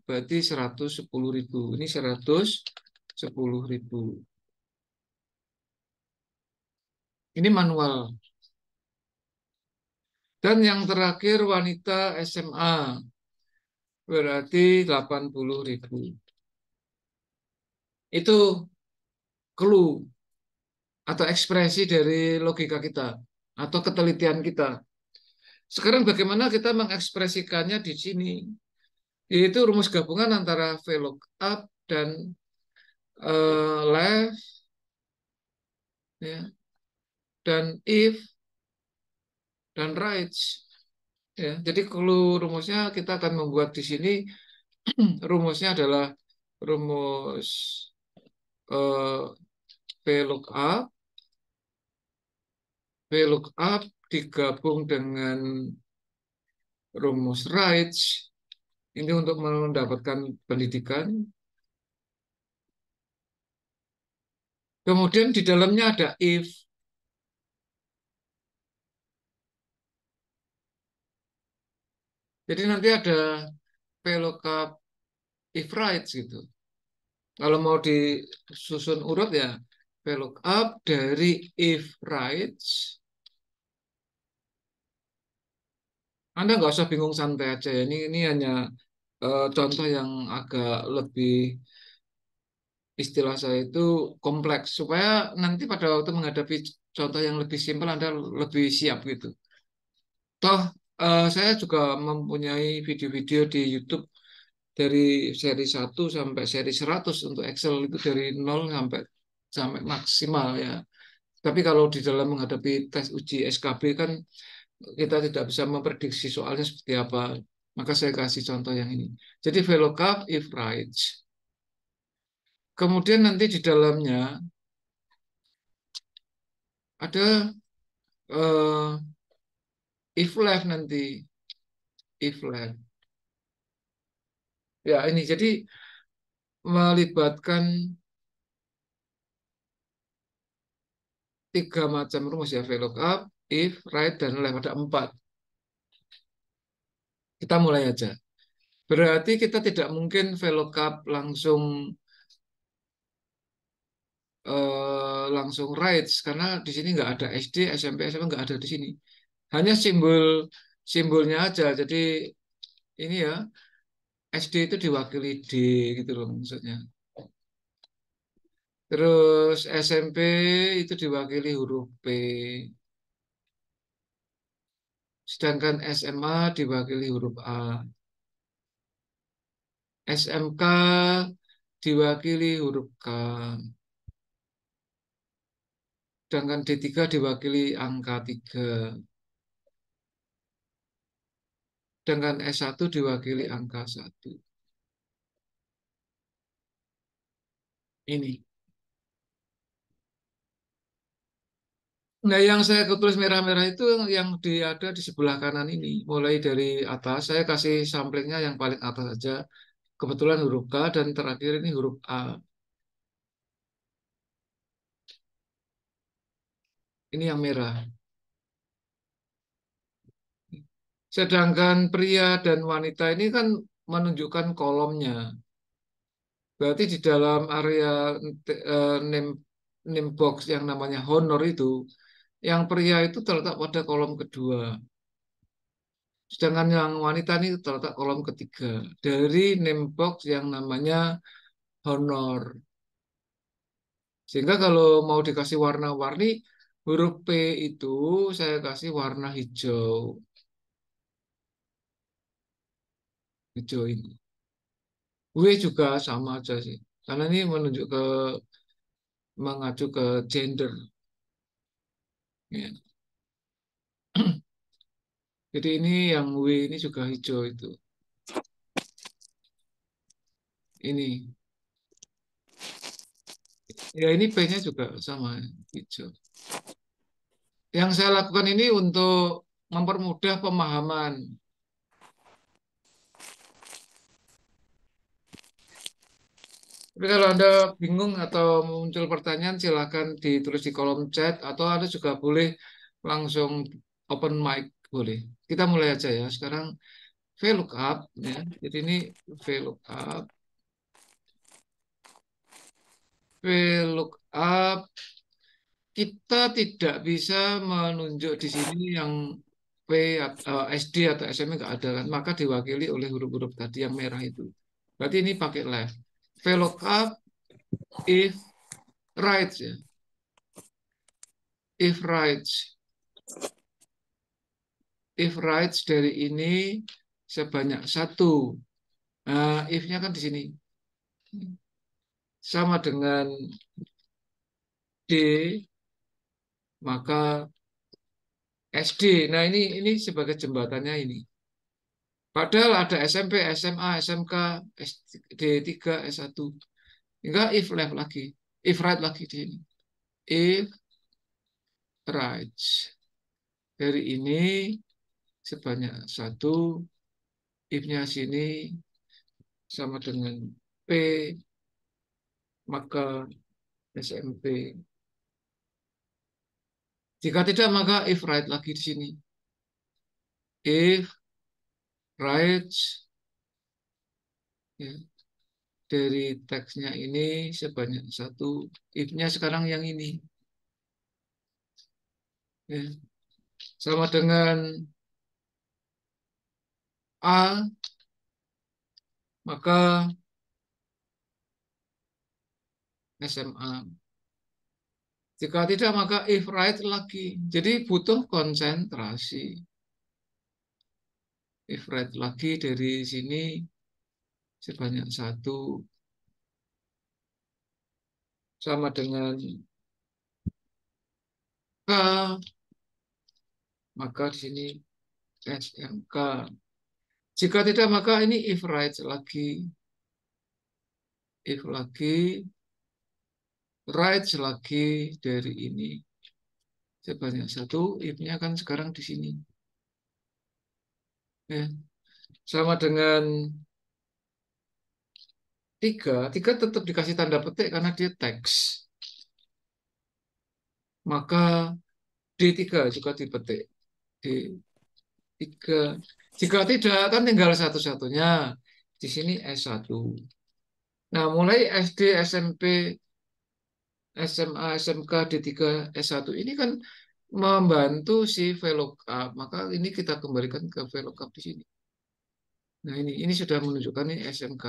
berarti 110.000. Ini 110.000. Ini manual. Dan yang terakhir wanita SMA berarti 80.000. Itu clue atau ekspresi dari logika kita atau ketelitian kita. Sekarang bagaimana kita mengekspresikannya di sini? Yaitu rumus gabungan antara VLOOKUP dan left ya, dan if dan right. Ya, jadi kalau rumusnya kita akan membuat di sini rumusnya adalah rumus eh, VLOOKUP, VLOOKUP digabung dengan rumus right ini untuk mendapatkan pendidikan. Kemudian di dalamnya ada if. Jadi nanti ada VLOOKUP if right gitu. Kalau mau disusun urut ya VLOOKUP dari if right. Anda nggak usah bingung, santai aja ya. Ini hanya contoh yang agak lebih, istilah saya itu kompleks supaya nanti pada waktu menghadapi contoh yang lebih simpel Anda lebih siap gitu. Toh saya juga mempunyai video-video di YouTube dari seri 1 sampai seri 100 untuk Excel itu dari 0 sampai sampai maksimal ya. Tapi kalau di dalam menghadapi tes uji SKB kan kita tidak bisa memprediksi soalnya seperti apa. Maka saya kasih contoh yang ini. Jadi VLOOKUP if right. Kemudian nanti di dalamnya ada eh, if left nanti. If left. Ya, ini jadi melibatkan tiga macam rumus ya, VLOOKUP, if, right, dan left. Ada empat. Kita mulai aja. Berarti kita tidak mungkin VLOOKUP langsung langsung right, karena di sini nggak ada SD, SMP, SMA nggak ada di sini. Hanya simbolnya aja. Jadi ini ya, SD itu diwakili D gitu loh maksudnya. Terus SMP itu diwakili huruf P. Sedangkan SMA diwakili huruf A. SMK diwakili huruf K. Sedangkan D3 diwakili angka 3. Sedangkan S1 diwakili angka 1. Ini. Nah, yang saya tulis merah-merah itu yang ada di sebelah kanan ini. Mulai dari atas, saya kasih samplingnya yang paling atas saja. Kebetulan huruf K dan terakhir ini huruf A. Ini yang merah. Sedangkan pria dan wanita ini kan menunjukkan kolomnya. Berarti di dalam area name, name box yang namanya honor itu, yang pria itu terletak pada kolom kedua. Sedangkan yang wanita ini terletak kolom ketiga. Dari name box yang namanya honor. Sehingga kalau mau dikasih warna-warni, huruf P itu saya kasih warna hijau. Hijau ini. W juga sama aja sih. Karena ini mengacu ke gender. Ya. Jadi ini yang W ini juga hijau itu. Ini. Ya ini P-nya juga sama hijau. Yang saya lakukan ini untuk mempermudah pemahaman. Tapi kalau Anda bingung atau muncul pertanyaan, silakan ditulis di kolom chat atau Anda juga boleh langsung open mic, boleh. Kita mulai aja ya. Sekarang VLOOKUP ya. Jadi ini VLOOKUP. VLOOKUP kita tidak bisa menunjuk di sini yang P atau SD atau SMA nggak ada kan, maka diwakili oleh huruf-huruf tadi yang merah itu. Berarti ini pakai left. VLOOKUP if right ya. If right. If right dari ini sebanyak satu. Nah, if-nya kan di sini. Sama dengan D, maka SD. Nah, ini sebagai jembatannya ini. Padahal ada SMP, SMA, SMK, SD3, S1. Enggak if left lagi. If right lagi di sini. If right. Dari ini sebanyak satu. If-nya sini sama dengan P, maka SMP. Jika tidak, maka if right lagi di sini. If right, ya, dari teksnya ini sebanyak satu. If-nya sekarang yang ini. Ya. Sama dengan A, maka SMA. Jika tidak, maka if right lagi. Jadi butuh konsentrasi. If right lagi dari sini sebanyak satu. Sama dengan K, maka di sini SMK. Jika tidak, maka ini if right lagi. If lagi, right lagi dari ini. Sebanyak satu, if-nya kan sekarang di sini. Ya. Sama dengan tiga, tiga tetap dikasih tanda petik karena dia teks. Maka D3 juga dipetik. D3. Jika tidak, kan tinggal satu-satunya. Di sini S1. Nah, mulai SD, SMP, SMA, SMK, D3, S1 ini kan membantu si VLOOKUP. Maka ini kita kembalikan ke VLOOKUP di sini. Nah, ini sudah menunjukkan ini SMK.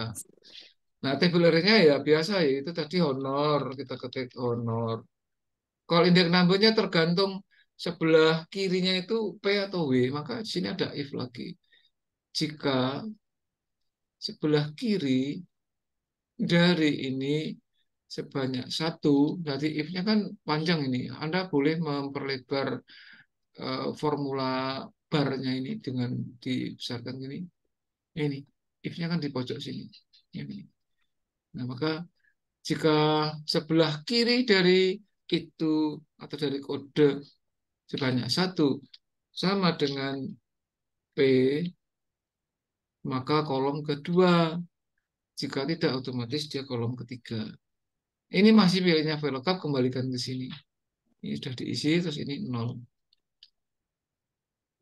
Nah, tabularnya ya biasa ya, itu tadi honor, kita ketik honor. Kalau indeks numbernya tergantung sebelah kirinya itu P atau W, maka di sini ada if lagi. Jika sebelah kiri dari ini sebanyak satu, berarti if-nya kan panjang ini. Anda boleh memperlebar formula barnya ini dengan dibesarkan ini. Ini, if-nya kan di pojok sini. Ini. Nah, maka jika sebelah kiri dari itu atau dari kode sebanyak satu sama dengan P, maka kolom kedua. Jika tidak, otomatis dia kolom ketiga. Ini masih pilihnya VLOOKUP, kembalikan ke sini. Ini sudah diisi, terus ini 0.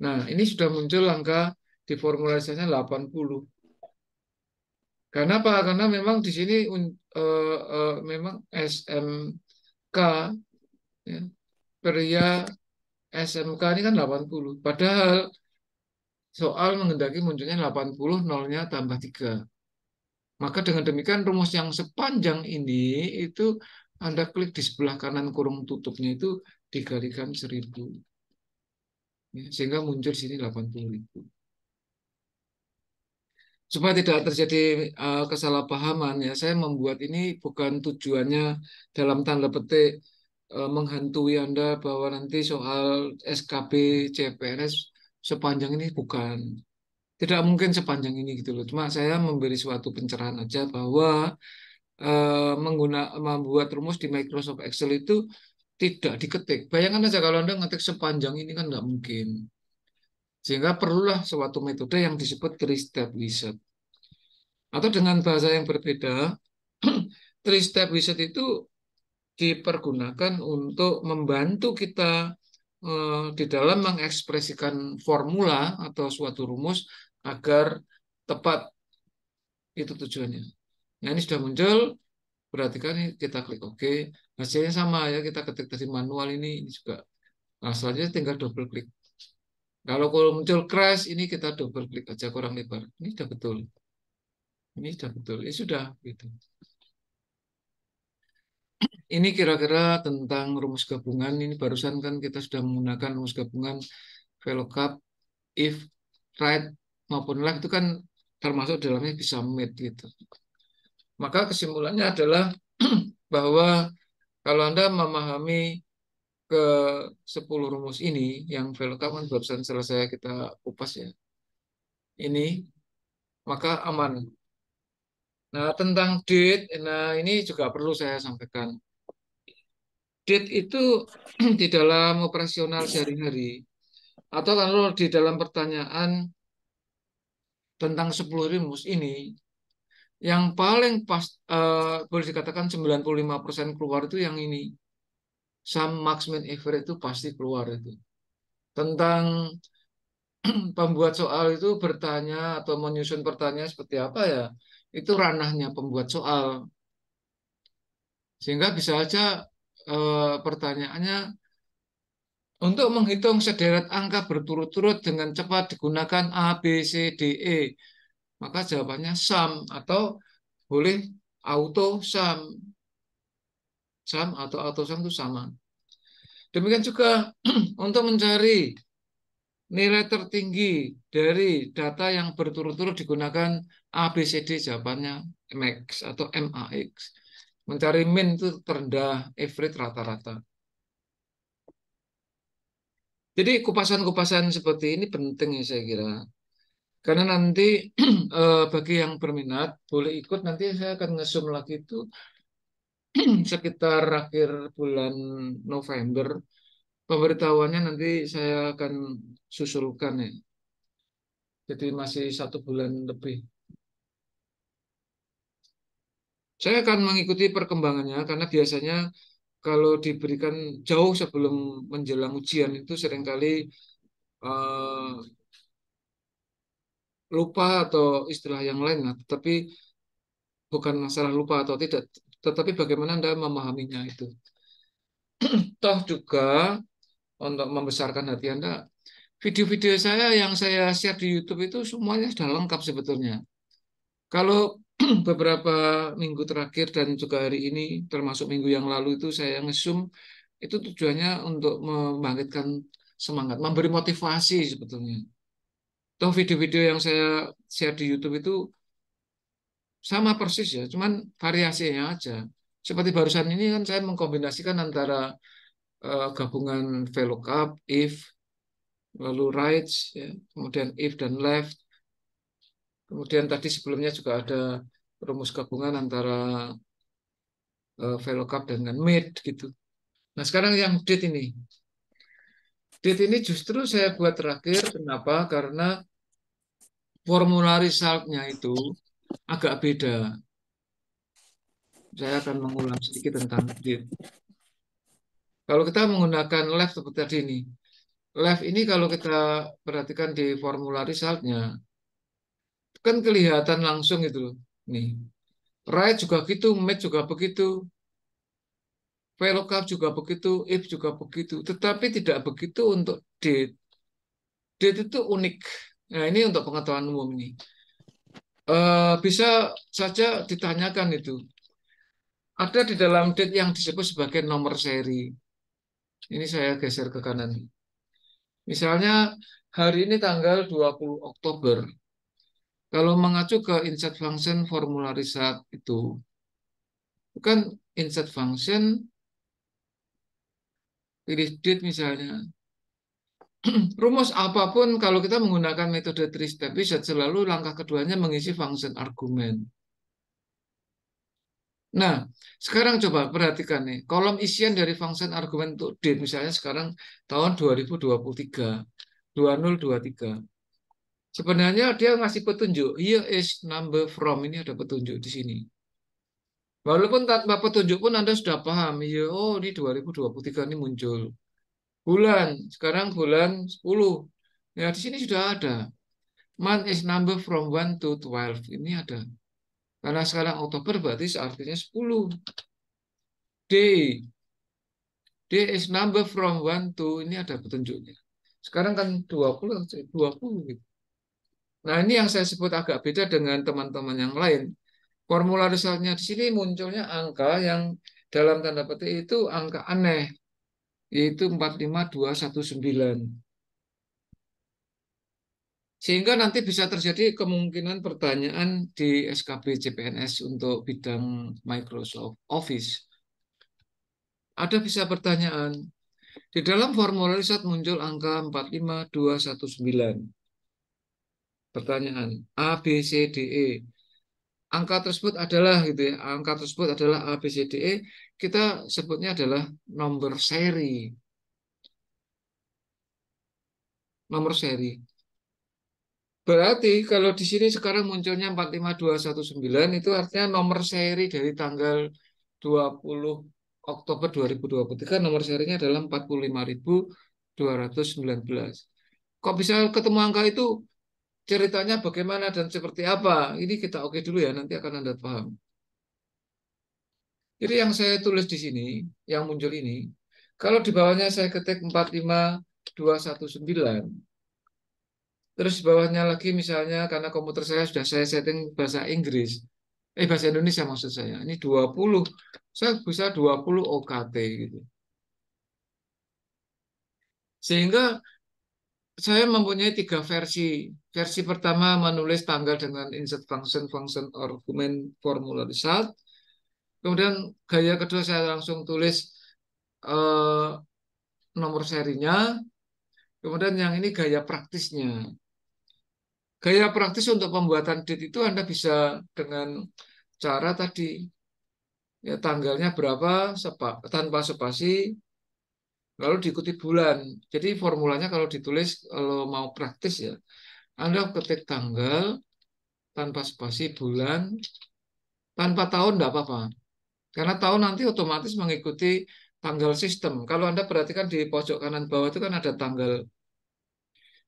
Nah, ini sudah muncul angka di formulasinya 80. Karena apa? Karena memang di sini memang SMK, ya, pria SMK ini kan 80. Padahal soal menghendaki munculnya 80, nolnya tambah 3. Maka dengan demikian rumus yang sepanjang ini itu Anda klik di sebelah kanan kurung tutupnya itu dikalikan 1000. Ya, sehingga muncul di sini 80.000. Supaya tidak terjadi kesalahpahaman ya, saya membuat ini bukan tujuannya dalam tanda petik menghantui Anda bahwa nanti soal SKB CPNS sepanjang ini bukan. Tidak mungkin sepanjang ini gitu loh. Cuma saya memberi suatu pencerahan aja bahwa membuat rumus di Microsoft Excel itu tidak diketik. Bayangkan aja kalau Anda ngetik sepanjang ini kan nggak mungkin. Sehingga perlulah suatu metode yang disebut three-step wizard. Atau dengan bahasa yang berbeda, three-step wizard itu dipergunakan untuk membantu kita di dalam mengekspresikan formula atau suatu rumus agar tepat, itu tujuannya. Nah, ini sudah muncul, berarti kan kita klik OK. Hasilnya sama ya, kita ketik dari manual ini juga. Nah, selanjutnya tinggal double klik. Kalau muncul crash, ini kita double klik aja kurang lebar. Ini sudah betul. Ini sudah betul. Ini sudah gitu. Ini kira-kira tentang rumus gabungan. Ini barusan kan kita sudah menggunakan rumus gabungan VLOOKUP, if, right maupun left itu kan termasuk dalamnya bisa mate gitu. Maka kesimpulannya adalah bahwa kalau Anda memahami ke 10 rumus ini, yang VLOOKUP kan barusan selesai kita kupas ya, ini, maka aman. Nah, tentang date, nah ini juga perlu saya sampaikan. Date itu di dalam operasional sehari-hari, atau kalau di dalam pertanyaan tentang 10 rumus ini, yang paling pas, boleh dikatakan 95% keluar itu yang ini. Sum, max, min, average itu pasti keluar itu. Tentang pembuat soal itu bertanya atau menyusun pertanyaan seperti apa ya, itu ranahnya pembuat soal. Sehingga bisa aja pertanyaannya untuk menghitung sederet angka berturut-turut dengan cepat digunakan A, B, C, D, E. Maka jawabannya sum atau boleh auto sum. Sum atau auto sum itu sama. Demikian juga untuk mencari nilai tertinggi dari data yang berturut-turut digunakan A, B, C, D, jawabannya MAX atau MAX. Mencari min itu terendah, average rata-rata. Jadi kupasan-kupasan seperti ini penting ya saya kira. Karena nanti bagi yang berminat boleh ikut, nanti saya akan nge-zoom lagi itu sekitar akhir bulan November. Pemberitahuannya nanti saya akan susulkan ya. Jadi masih 1 bulan lebih. Saya akan mengikuti perkembangannya karena biasanya kalau diberikan jauh sebelum menjelang ujian itu seringkali eh, lupa atau istilah yang lain lah. Tetapi bukan masalah lupa atau tidak, tetapi bagaimana Anda memahaminya itu. Toh juga untuk membesarkan hati Anda, video-video saya yang saya share di YouTube itu semuanya sudah lengkap sebetulnya. Kalau beberapa minggu terakhir dan juga hari ini, termasuk minggu yang lalu itu saya nge-zoom, itu tujuannya untuk membangkitkan semangat, memberi motivasi sebetulnya. Toh video-video yang saya share di YouTube itu sama persis ya, cuman variasinya aja. Seperti barusan ini kan saya mengkombinasikan antara gabungan VLOOKUP, if, lalu right, ya, kemudian if dan left. Kemudian tadi sebelumnya juga ada rumus gabungan antara VLOOKUP dengan mid gitu. Nah sekarang yang date ini. Date ini justru saya buat terakhir. Kenapa? Karena formula resultnya itu agak beda. Saya akan mengulang sedikit tentang date. Kalau kita menggunakan left seperti tadi ini. Left ini kalau kita perhatikan di formula resultnya, kan kelihatan langsung itu loh. Nih, right juga gitu, match juga begitu, VLOOKUP juga begitu, if juga begitu. Tetapi tidak begitu untuk date. Date itu unik. Nah, ini untuk pengetahuan umum ini. Bisa saja ditanyakan itu. Ada di dalam date yang disebut sebagai nomor seri. Ini saya geser ke kanan. Misalnya hari ini tanggal 20 Oktober. Kalau mengacu ke insert function formula result itu, bukan insert function pilih date misalnya. Rumus apapun kalau kita menggunakan metode three step wizard selalu langkah keduanya mengisi function argumen. Nah, sekarang coba perhatikan nih, kolom isian dari function argumen untuk date misalnya sekarang tahun 2023, 2023. Sebenarnya dia ngasih petunjuk, here is number from, ini ada petunjuk di sini. Walaupun tanpa petunjuk pun Anda sudah paham, ya, oh ini 2023 ini muncul. Bulan, sekarang bulan 10. Ya, di sini sudah ada. Month is number from 1 to 12. Ini ada. Karena sekarang Oktober berarti artinya 10. Day. Day is number from 1 to. Ini ada petunjuknya. Sekarang kan 20, 20 gitu. Nah, ini yang saya sebut agak beda dengan teman-teman yang lain. Formula resultnya di sini munculnya angka yang dalam tanda petik itu angka aneh, yaitu 45219. Sehingga nanti bisa terjadi kemungkinan pertanyaan di SKB CPNS untuk bidang Microsoft Office. Ada bisa pertanyaan, di dalam formula riset muncul angka 45219. Pertanyaan, A, B, C, D, E. Angka tersebut adalah gitu ya, angka tersebut adalah A, B, C, D, E. Kita sebutnya adalah nomor seri. Nomor seri. Berarti kalau di sini sekarang munculnya 45219 itu artinya nomor seri dari tanggal 20 Oktober 2023 nomor serinya adalah 45.219. Kok bisa ketemu angka itu? Ceritanya bagaimana dan seperti apa? Ini kita oke dulu ya, nanti akan Anda paham. Jadi yang saya tulis di sini, yang muncul ini, kalau di bawahnya saya ketik 45219. Terus di bawahnya lagi misalnya karena komputer saya sudah saya setting bahasa Inggris. Bahasa Indonesia maksud saya. Ini 20. Saya bisa 20 OKT gitu. Sehingga saya mempunyai tiga versi. Versi pertama menulis tanggal dengan insert function, function argument, formula result. Kemudian gaya kedua saya langsung tulis eh, nomor serinya. Kemudian yang ini gaya praktisnya. Gaya praktis untuk pembuatan date itu Anda bisa dengan cara tadi ya tanggalnya berapa tanpa spasi lalu diikuti bulan. Jadi formulanya kalau ditulis kalau mau praktis ya, Anda ketik tanggal tanpa spasi bulan Tanpa tahun nggak apa-apa. Karena tahun nanti otomatis mengikuti tanggal sistem. Kalau Anda perhatikan di pojok kanan bawah itu kan ada tanggal.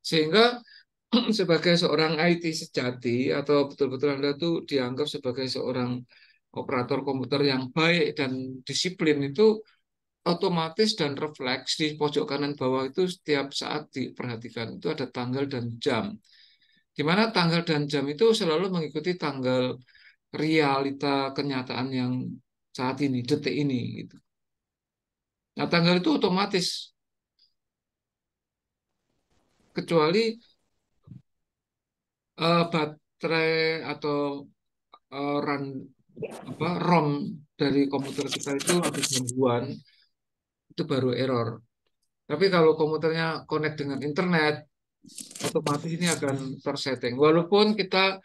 Sehingga sebagai seorang IT sejati atau betul-betul Anda tuh dianggap sebagai seorang operator komputer yang baik dan disiplin itu otomatis dan refleks di pojok kanan bawah itu setiap saat diperhatikan itu ada tanggal dan jam. Di mana tanggal dan jam itu selalu mengikuti tanggal realita kenyataan yang saat ini, detik ini gitu. Nah, tanggal itu otomatis kecuali baterai atau RAM ROM dari komputer kita itu ada gangguan, itu baru error. Tapi kalau komputernya connect dengan internet, otomatis ini akan tersetting. Walaupun kita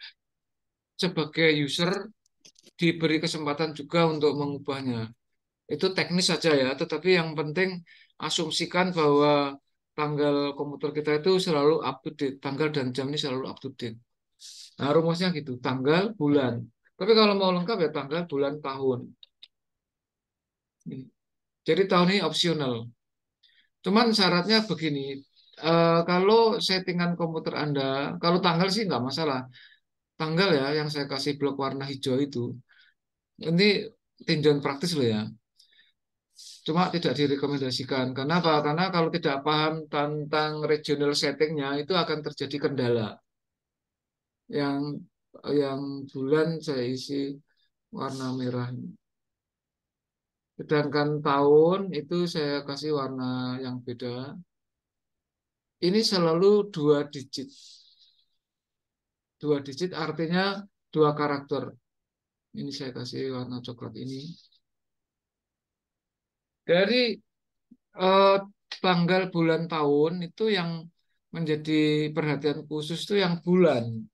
sebagai user diberi kesempatan juga untuk mengubahnya. Itu teknis saja ya, tetapi yang penting asumsikan bahwa tanggal komputer kita itu selalu up to date, tanggal dan jam ini selalu up to date. Nah, rumusnya gitu, tanggal, bulan. Tapi kalau mau lengkap ya tanggal, bulan, tahun. Jadi tahun ini opsional. Cuman syaratnya begini, kalau settingan komputer Anda, kalau tanggal sih nggak masalah. Tanggal ya yang saya kasih blok warna hijau itu, ini tinjauan praktis loh ya. Cuma tidak direkomendasikan. Karena apa? Karena kalau tidak paham tentang regional settingnya, itu akan terjadi kendala. Yang yang bulan saya isi warna merah. Sedangkan tahun itu saya kasih warna yang beda. Ini selalu dua digit. Dua digit artinya dua karakter. Ini saya kasih warna coklat ini. Dari eh, tanggal bulan tahun itu yang menjadi perhatian khusus itu yang bulan.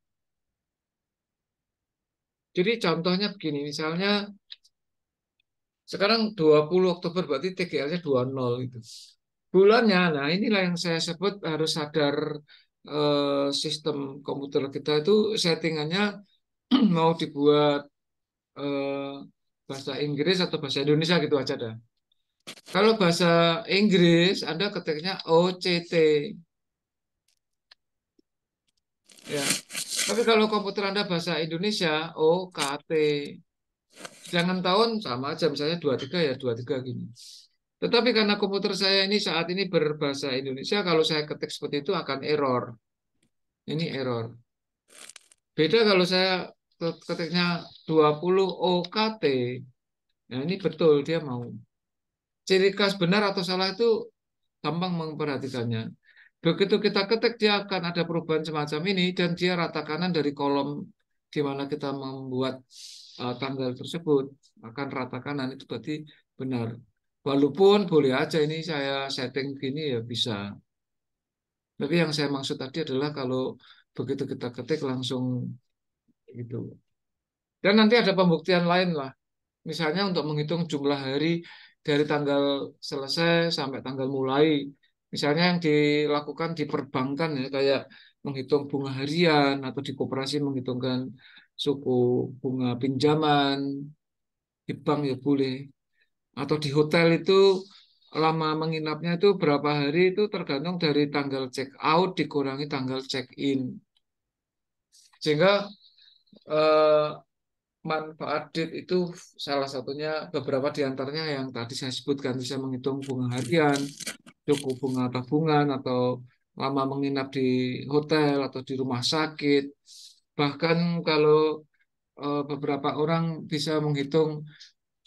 Jadi contohnya begini, misalnya sekarang 20 Oktober berarti TGL-nya 20 itu. Bulannya, nah inilah yang saya sebut harus sadar sistem komputer kita itu settingannya mau dibuat eh, bahasa Inggris atau bahasa Indonesia gitu aja dah. Kalau bahasa Inggris, Anda ketiknya OCT, ya. Tapi kalau komputer Anda bahasa Indonesia, OKT. Sedangkan tahun sama aja, misalnya 23 ya 23 gini. Tetapi karena komputer saya ini saat ini berbahasa Indonesia, kalau saya ketik seperti itu akan error. Ini error. Beda kalau saya ketiknya 20 OKT. Nah, ini betul dia mau. Ciri khas benar atau salah itu gampang memperhatikannya. Begitu kita ketik, dia akan ada perubahan semacam ini dan dia rata kanan dari kolom di mana kita membuat tanggal tersebut akan rata kanan itu berarti benar. Walaupun boleh aja ini saya setting gini ya bisa. Tapi yang saya maksud tadi adalah kalau begitu kita ketik langsung gitu. Dan nanti ada pembuktian lain lah. Misalnya untuk menghitung jumlah hari dari tanggal selesai sampai tanggal mulai. Misalnya yang dilakukan di perbankan ya, kayak menghitung bunga harian atau di koperasi menghitungkan suku bunga pinjaman, di bank ya boleh. Atau di hotel itu lama menginapnya itu berapa hari itu tergantung dari tanggal check out dikurangi tanggal check in. Sehingga eh, manfaat DIT itu salah satunya beberapa di antaranya yang tadi saya sebutkan bisa menghitung bunga harian, suku bunga tabungan atau lama menginap di hotel atau di rumah sakit. Bahkan kalau beberapa orang bisa menghitung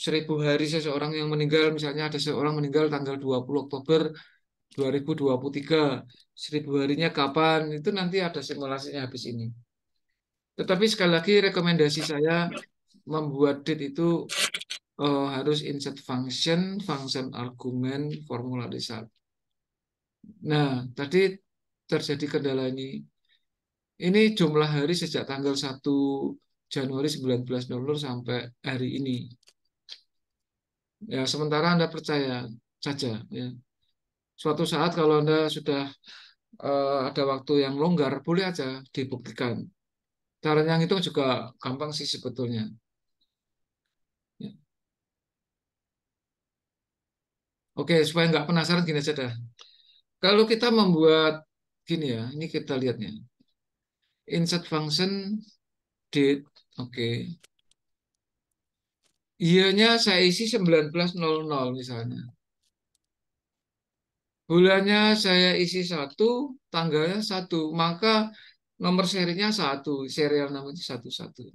1.000 hari seseorang yang meninggal, misalnya ada seorang meninggal tanggal 20 Oktober 2023, 1.000 harinya kapan, itu nanti ada simulasinya habis ini. Tetapi sekali lagi rekomendasi saya membuat date itu harus insert function, function argumen, formula result. Nah, tadi terjadi kendala ini. Ini jumlah hari sejak tanggal 1 Januari 1900 sampai hari ini. Ya, sementara Anda percaya saja. Ya. Suatu saat kalau Anda sudah ada waktu yang longgar, boleh aja dibuktikan. Caranya yang itu juga gampang sih sebetulnya. Oke, supaya nggak penasaran gini aja dah. Kalau kita membuat gini ya, ini kita lihatnya. Insert function date, oke. Iya-nya saya isi 19.00 misalnya. Bulannya saya isi satu, tanggalnya satu, maka nomor serinya satu, serial namanya satu satu.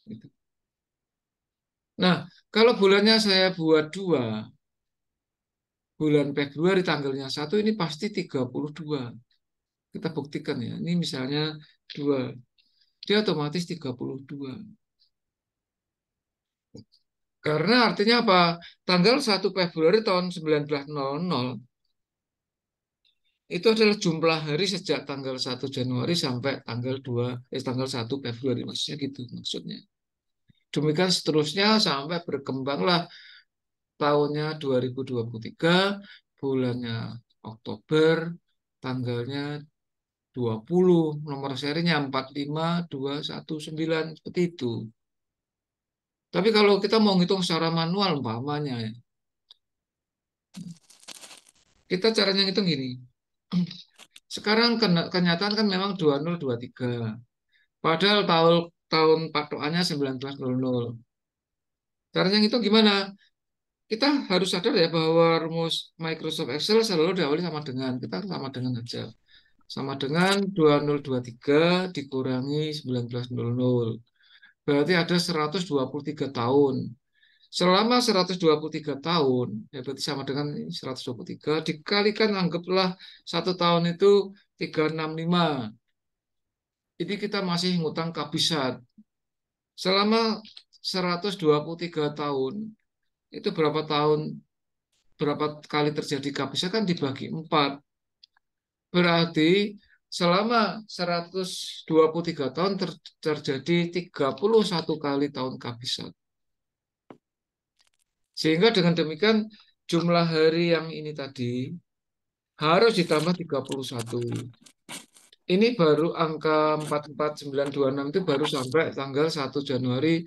Gitu. Nah, kalau bulannya saya buat dua, bulan Februari tanggalnya satu, ini pasti 32. Kita buktikan ya. Ini misalnya dua, dia otomatis 32. Karena artinya apa? Tanggal 1 Februari tahun 1900 itu adalah jumlah hari sejak tanggal 1 Januari sampai tanggal 1 Februari, maksudnya gitu maksudnya. Demikian seterusnya sampai berkembanglah tahunnya 2023, bulannya Oktober, tanggalnya 20, nomor serinya 45219 seperti itu. Tapi kalau kita mau ngitung secara manual umpamanya ya, kita caranya ngitung gini. Sekarang kenyataan kan memang 2023. Padahal tahun tahun patokannya 1900. Caranya ngitung gimana? Kita harus sadar ya bahwa rumus Microsoft Excel selalu diawali sama dengan. Kita sama dengan aja. Sama dengan 2023 dikurangi 1900. Berarti ada 123 tahun. Selama 123 tahun, ya berarti sama dengan 123, dikalikan anggaplah satu tahun itu 365. Ini kita masih ngutang kabisat. Selama 123 tahun, itu berapa kali terjadi kabisat kan dibagi 4. Berarti selama 123 tahun terjadi 31 kali tahun kabisat. Sehingga dengan demikian jumlah hari yang ini tadi harus ditambah 31. Ini baru angka 44926 itu baru sampai tanggal 1 Januari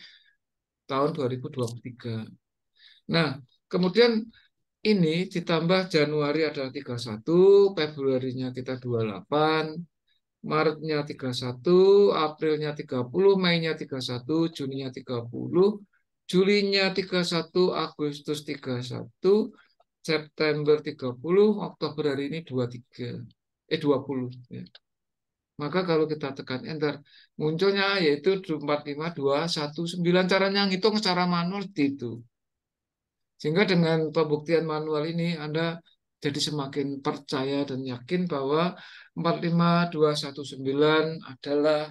tahun 2023. Nah, kemudian ini ditambah Januari adalah 31, Februarinya kita 28, Maretnya 31, Aprilnya 30, Meinya 31, Juninya 30, Julinya 31, Agustus 31, September 30, Oktober hari ini 23. 20. Ya. Maka kalau kita tekan enter, munculnya yaitu 45219. Caranya ngitung secara manual seperti itu. Sehingga dengan pembuktian manual ini Anda jadi semakin percaya dan yakin bahwa 45219 adalah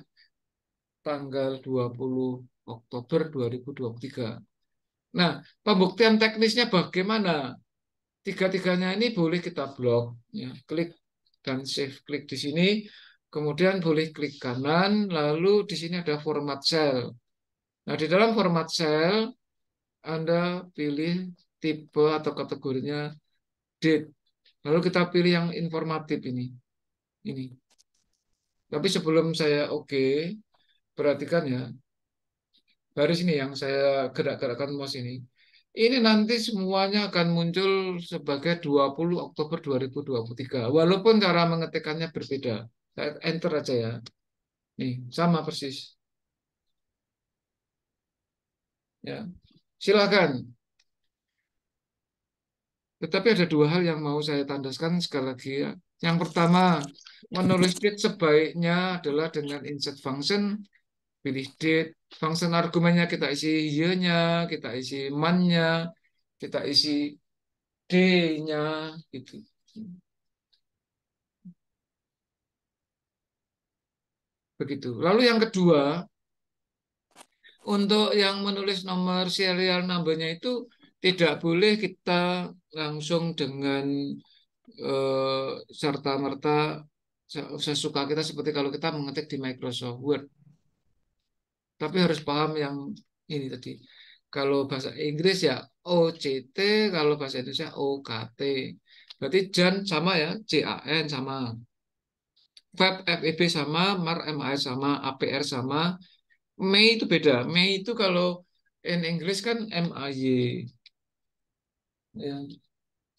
tanggal 20 Oktober 2023. Nah, pembuktian teknisnya bagaimana? Tiga-tiganya ini boleh kita blok, ya. Klik dan save klik di sini, kemudian boleh klik kanan, lalu di sini ada format cell. Nah, di dalam format cell Anda pilih tipe atau kategorinya date. Lalu kita pilih yang informatif ini. Ini. Tapi sebelum saya oke, perhatikan ya, garis ini yang saya gerak-gerakkan mouse ini. Ini nanti semuanya akan muncul sebagai 20 Oktober 2023. Walaupun cara mengetikkannya berbeda. Saya enter aja ya. Nih, sama persis. Ya. Silakan. Tetapi ada dua hal yang mau saya tandaskan sekali lagi ya. Yang pertama, menulis date sebaiknya adalah dengan insert function, pilih date, function argumennya kita isi year-nya, kita isi month-nya, kita isi day-nya, gitu. Begitu. Lalu yang kedua, untuk yang menulis nomor serial number-nya itu tidak boleh kita langsung dengan serta-merta sesuka kita seperti kalau kita mengetik di Microsoft Word. Tapi harus paham yang ini tadi. Kalau bahasa Inggris ya OCT, kalau bahasa Indonesia OKT. Berarti Jan sama ya, JAN sama. Feb FEB sama, MAR MAS sama, APR sama. Mei itu beda. Mei itu kalau in English kan MAY. Ya.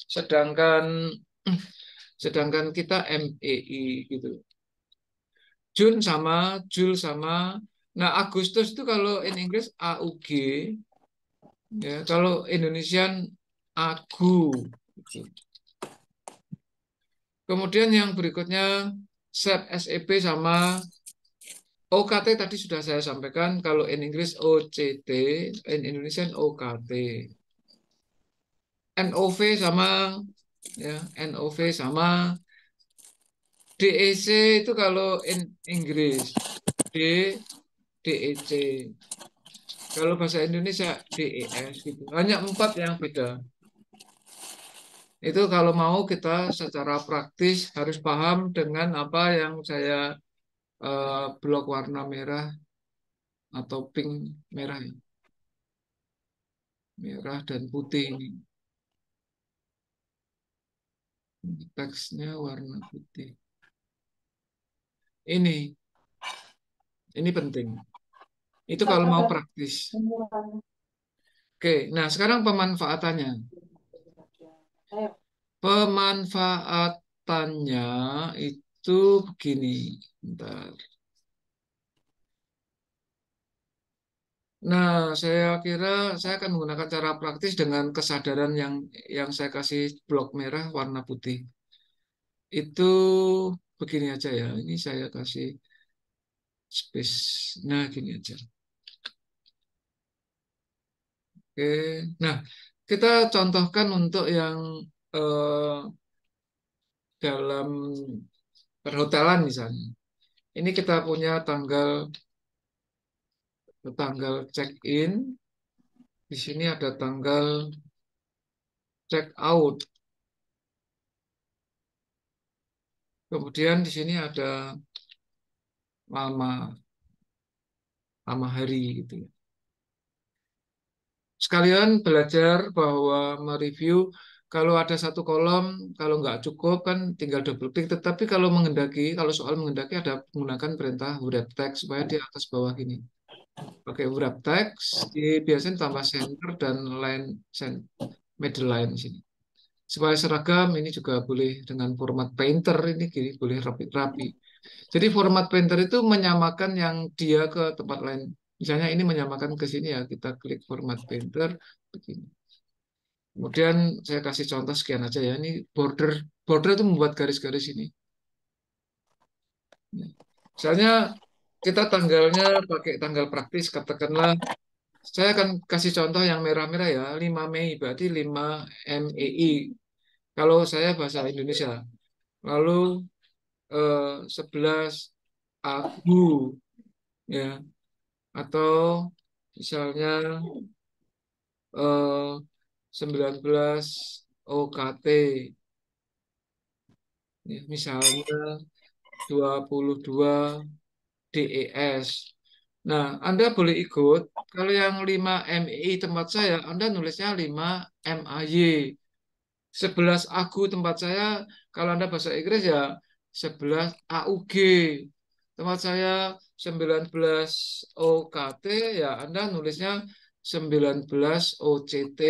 Sedangkan sedangkan kita MEI gitu. Jun sama, Jul sama. Nah, Agustus itu kalau in Inggris AUG, ya. Kalau Indonesian Agu. Gitu. Kemudian yang berikutnya SEP, SEP sama OKT tadi sudah saya sampaikan. Kalau in Inggris OCT, in Indonesian OKT. NOV sama, ya, NOV sama. DEC itu kalau in Inggris D, DEC. Kalau bahasa Indonesia DES gitu. Hanya empat yang beda. Itu kalau mau kita secara praktis harus paham dengan apa yang saya blok warna merah atau pink merah ya. Merah dan putih ini. Teksnya warna putih. Ini, ini penting. Itu kalau mau praktis. Oke, nah sekarang pemanfaatannya. Pemanfaatannya itu begini. Bentar. Nah, saya kira saya akan menggunakan cara praktis dengan kesadaran yang saya kasih blok merah warna putih. Itu begini aja ya. Ini saya kasih space. Nah, gini aja. Oke. Nah, kita contohkan untuk yang eh, dalam perhotelan misalnya. Ini kita punya tanggal tanggal check-in. Di sini ada tanggal check-out. Kemudian di sini ada lama lama hari gitu ya. Sekalian belajar bahwa mereview kalau ada satu kolom, kalau nggak cukup kan tinggal double klik. Tetapi kalau menghendaki, kalau soal menghendaki ada menggunakan perintah wrap text supaya di atas bawah ini. Oke, wrap text di biasanya tambah center dan line middle line di sini. Supaya seragam ini juga boleh dengan format painter ini gini, boleh rapi-rapi. Jadi format painter itu menyamakan yang dia ke tempat lain. Misalnya ini menyamakan ke sini ya, kita klik format painter begini. Kemudian saya kasih contoh sekian aja ya. Ini border border itu membuat garis-garis ini. Misalnya kita tanggalnya pakai tanggal praktis, katakanlah saya akan kasih contoh yang merah-merah ya, 5 Mei berarti 5 MEI. Kalau saya bahasa Indonesia. Lalu 11 Agu ya, atau misalnya 19 OKT ya, misalnya 22 DES. Nah, Anda boleh ikut. Kalau yang 5 MI tempat saya, Anda nulisnya 5 MAY. 11 AGU tempat saya, kalau Anda bahasa Inggris ya 11 AUG. Tempat saya 19 OKT, ya Anda nulisnya 19 OCT.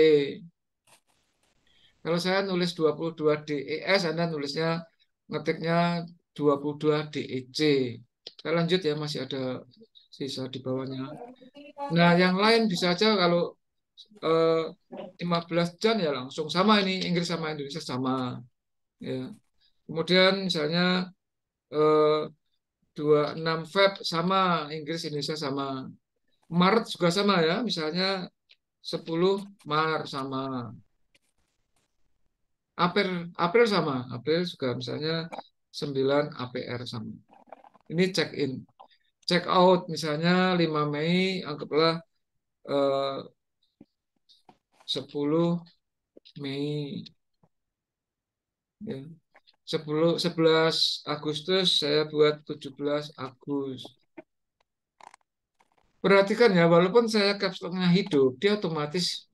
Kalau saya nulis 22 DES, Anda nulisnya ngetiknya 22 DEC. Kita lanjut ya, masih ada sisa di bawahnya. Nah, yang lain bisa aja kalau eh, 15 Jan ya langsung sama ini, Inggris sama Indonesia sama. Ya. Kemudian misalnya eh, 26 Feb sama, Inggris Indonesia sama. Maret juga sama ya, misalnya 10 Maret sama. April April sama, April juga misalnya 9 APR sama. Ini check in. Check out misalnya 5 Mei, anggaplah eh, 10 Mei ya. 11 Agustus saya buat 17 Agustus. Perhatikan ya, walaupun saya caps lock-nya hidup, dia otomatis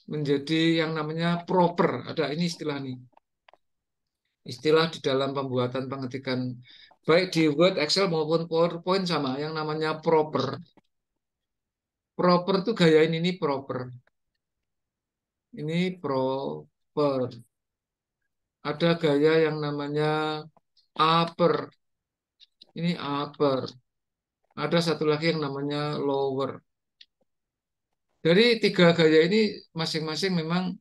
menjadi yang namanya proper. Ada ini istilah nih. Istilah di dalam pembuatan pengetikan baik di Word, Excel maupun PowerPoint sama yang namanya proper. Proper tuh gaya ini proper. Ini proper. ada gaya yang namanya upper. Ini upper. Ada satu lagi yang namanya lower. Dari tiga gaya ini masing-masing memang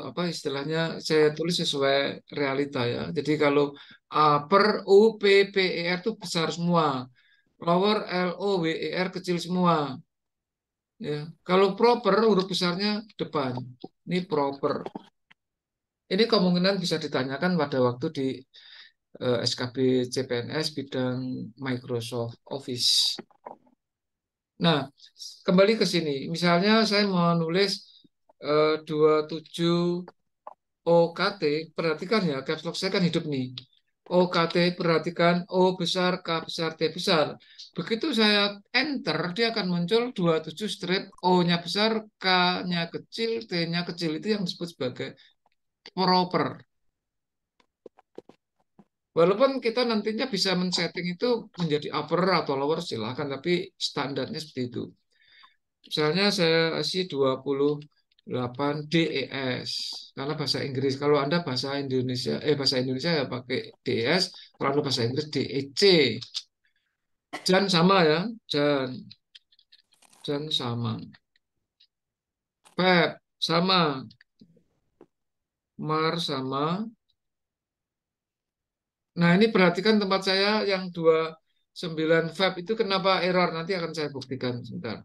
apa istilahnya saya tulis sesuai realita ya. Jadi kalau upper U P P E R itu besar semua, lower L O W E R kecil semua. Ya, kalau proper huruf besarnya depan. Ini proper. Ini kemungkinan bisa ditanyakan pada waktu di SKB CPNS bidang Microsoft Office. Nah, kembali ke sini. Misalnya saya mau nulis 27 OKT, perhatikan ya, caps lock saya kan hidup nih. OKT, perhatikan O besar, K besar, T besar. Begitu saya enter, dia akan muncul 27 strip, O-nya besar, K-nya kecil, T-nya kecil. Itu yang disebut sebagai proper. Walaupun kita nantinya bisa men-setting itu menjadi upper atau lower, silahkan, tapi standarnya seperti itu. Misalnya saya isi 28 DES karena bahasa Inggris. Kalau Anda bahasa Indonesia ya pakai DES, kalau Anda bahasa Inggris DEC. Jan sama ya, Jan sama. Pep sama, Mar sama. Nah, ini perhatikan tempat saya yang 29 Feb itu kenapa error, nanti akan saya buktikan sebentar.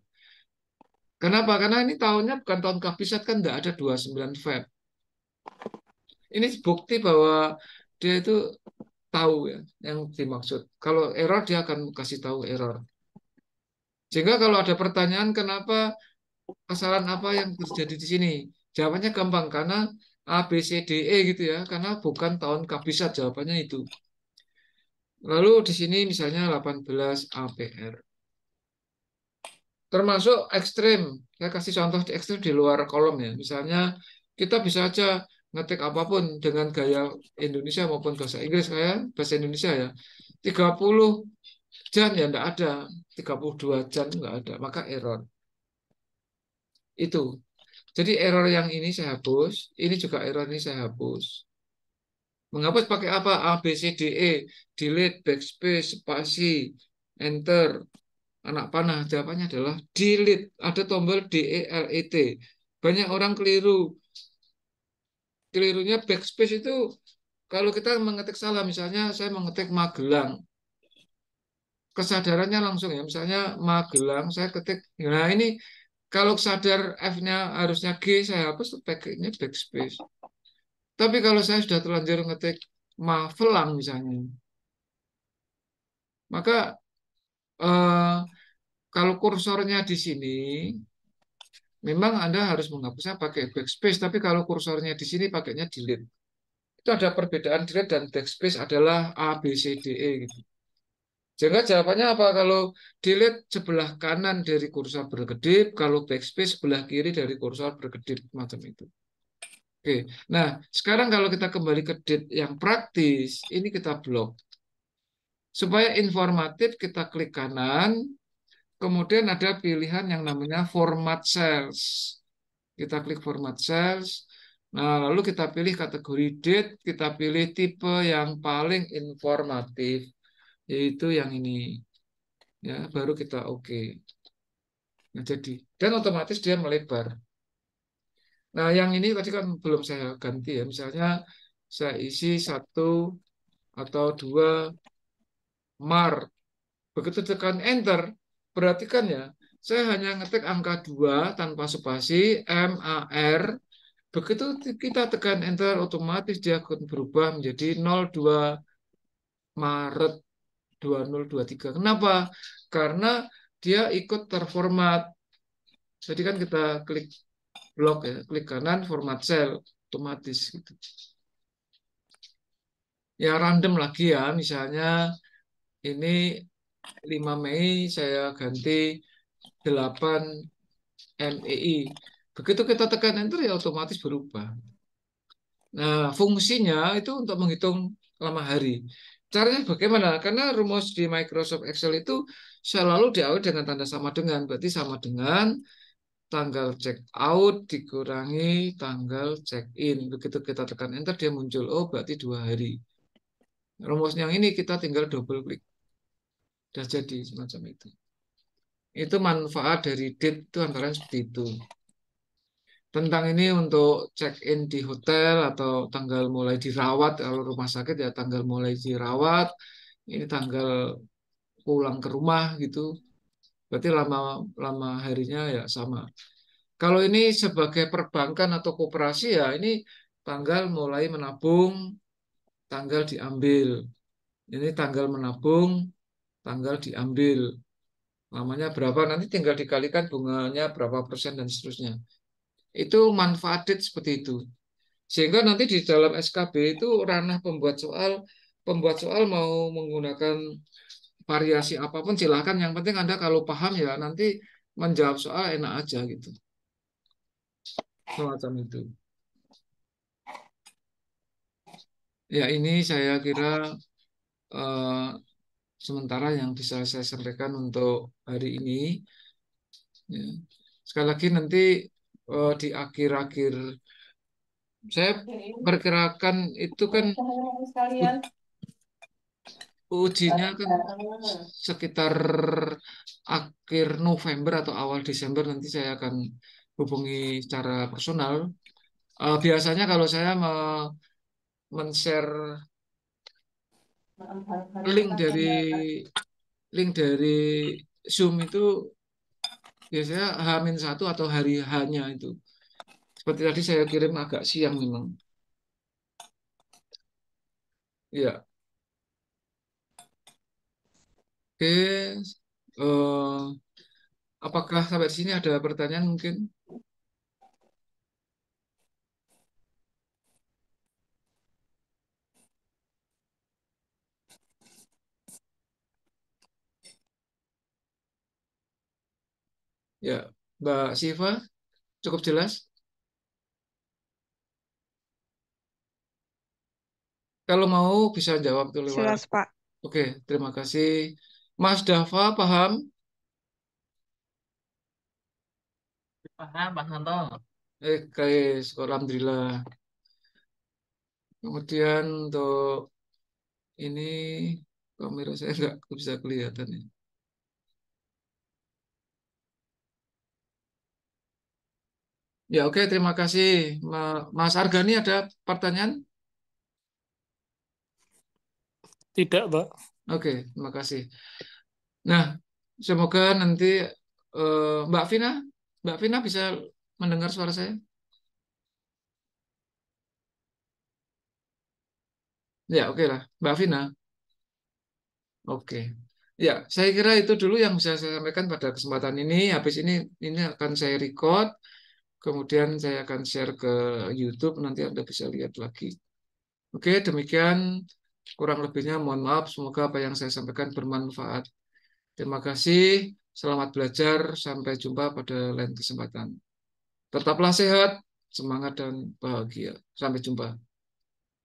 Kenapa? Karena ini tahunnya bukan tahun kabisat kan tidak ada 29 Feb. Ini bukti bahwa dia itu tahu ya yang dimaksud. Kalau error dia akan kasih tahu error. Sehingga kalau ada pertanyaan kenapa kesalahan apa yang terjadi di sini, jawabannya gampang karena A B C D E gitu ya, karena bukan tahun kabisat jawabannya itu. Lalu di sini misalnya 18 APR. Termasuk ekstrim. Saya kasih contoh di ekstrim di luar kolom ya. Misalnya kita bisa aja ngetik apapun dengan gaya Indonesia maupun bahasa Inggris kayak bahasa Indonesia ya. 30 jan ya enggak ada, 32 jan enggak ada, maka error. Itu. Jadi error yang ini saya hapus, ini juga error ini saya hapus. Menghapus pakai apa? A, B, C, D, E, delete, backspace, spasi, enter, anak panah. Jawabannya adalah delete. Ada tombol DELET. Banyak orang keliru. Kelirunya backspace itu kalau kita mengetik salah, misalnya saya mengetik Magelang, kesadarannya langsung ya. Misalnya Magelang, saya ketik. Nah ini kalau sadar F-nya harusnya G, saya hapus pakainya backspace. Tapi kalau saya sudah terlanjur ngetik Magelang misalnya, maka eh, kalau kursornya di sini, memang Anda harus menghapusnya pakai backspace. Tapi kalau kursornya di sini pakainya delete. Itu ada perbedaan delete dan backspace adalah A, B, C, D, E gitu. Sehingga jawabannya apa? Kalau delete sebelah kanan dari kursor berkedip, kalau backspace sebelah kiri dari kursor berkedip, macam itu. Oke, nah sekarang kalau kita kembali ke date yang praktis, ini kita blok. Supaya informatif, kita klik kanan, kemudian ada pilihan yang namanya format cells. Kita klik format cells, nah lalu kita pilih kategori date, kita pilih tipe yang paling informatif, yaitu yang ini. Ya, baru kita oke. Nah, jadi dan otomatis dia melebar. Nah, yang ini tadi kan belum saya ganti ya. Misalnya saya isi satu atau dua mar. Begitu tekan enter, perhatikan ya. Saya hanya ngetik angka 2 tanpa spasi MAR. Begitu kita tekan enter, otomatis dia akan berubah menjadi 02 Maret 2023. Kenapa? Karena dia ikut terformat. Jadi kan kita klik blok ya, klik kanan format cell otomatis gitu. Ya random lagi ya, misalnya ini 5 Mei saya ganti 8 MEI. Begitu kita tekan enter ya otomatis berubah. Nah, fungsinya itu untuk menghitung lama hari. Caranya bagaimana? Karena rumus di Microsoft Excel itu selalu diawali dengan tanda sama dengan. Berarti sama dengan tanggal check out dikurangi tanggal check in. Begitu kita tekan enter dia muncul. Oh, berarti 2 hari. Rumus yang ini kita tinggal double klik. Sudah jadi semacam itu. Itu manfaat dari date itu antara seperti itu. Tentang ini untuk check-in di hotel atau tanggal mulai dirawat, kalau rumah sakit ya tanggal mulai dirawat, ini tanggal pulang ke rumah gitu. Berarti lama lama harinya ya sama. Kalau ini sebagai perbankan atau koperasi ya ini tanggal mulai menabung, tanggal diambil. Ini tanggal menabung, tanggal diambil. Namanya berapa nanti tinggal dikalikan bunganya berapa persen dan seterusnya. Itu manfaat seperti itu. Sehingga nanti di dalam SKB itu ranah pembuat soal mau menggunakan variasi apapun silakan. Yang penting Anda kalau paham ya nanti menjawab soal enak aja gitu. Semacam itu. Ya ini saya kira eh, sementara yang bisa saya sampaikan untuk hari ini. Ya. Sekali lagi nanti di akhir-akhir saya perkirakan itu kan Sekalian. ujinya kan sekitar akhir November atau awal Desember nanti saya akan hubungi secara personal. Biasanya kalau saya men-share link dari link dari Zoom itu biasanya H-1 atau hari H-nya itu. Seperti tadi saya kirim agak siang memang. Ya, oke. Eh, apakah sampai di sini ada pertanyaan mungkin? Ya, Mbak Siva, cukup jelas? Kalau mau bisa jawab tuh lewat. Jelas, Pak. Oke, terima kasih. Mas Dava, paham? Paham, Pak Santo. Guys, alhamdulillah. Kemudian untuk ini kamera saya nggak bisa kelihatan ya. Ya oke, terima kasih. Mas Argani ada pertanyaan? Tidak, Pak. Oke, terima kasih. Nah, semoga nanti Mbak Vina, Mbak Vina bisa mendengar suara saya? Ya oke lah, Mbak Vina. Oke. Ya, saya kira itu dulu yang bisa saya sampaikan pada kesempatan ini. Habis ini akan saya record, kemudian saya akan share ke YouTube, nanti Anda bisa lihat lagi. Oke, demikian kurang lebihnya mohon maaf, semoga apa yang saya sampaikan bermanfaat. Terima kasih, selamat belajar, sampai jumpa pada lain kesempatan. Tetaplah sehat, semangat dan bahagia. Sampai jumpa.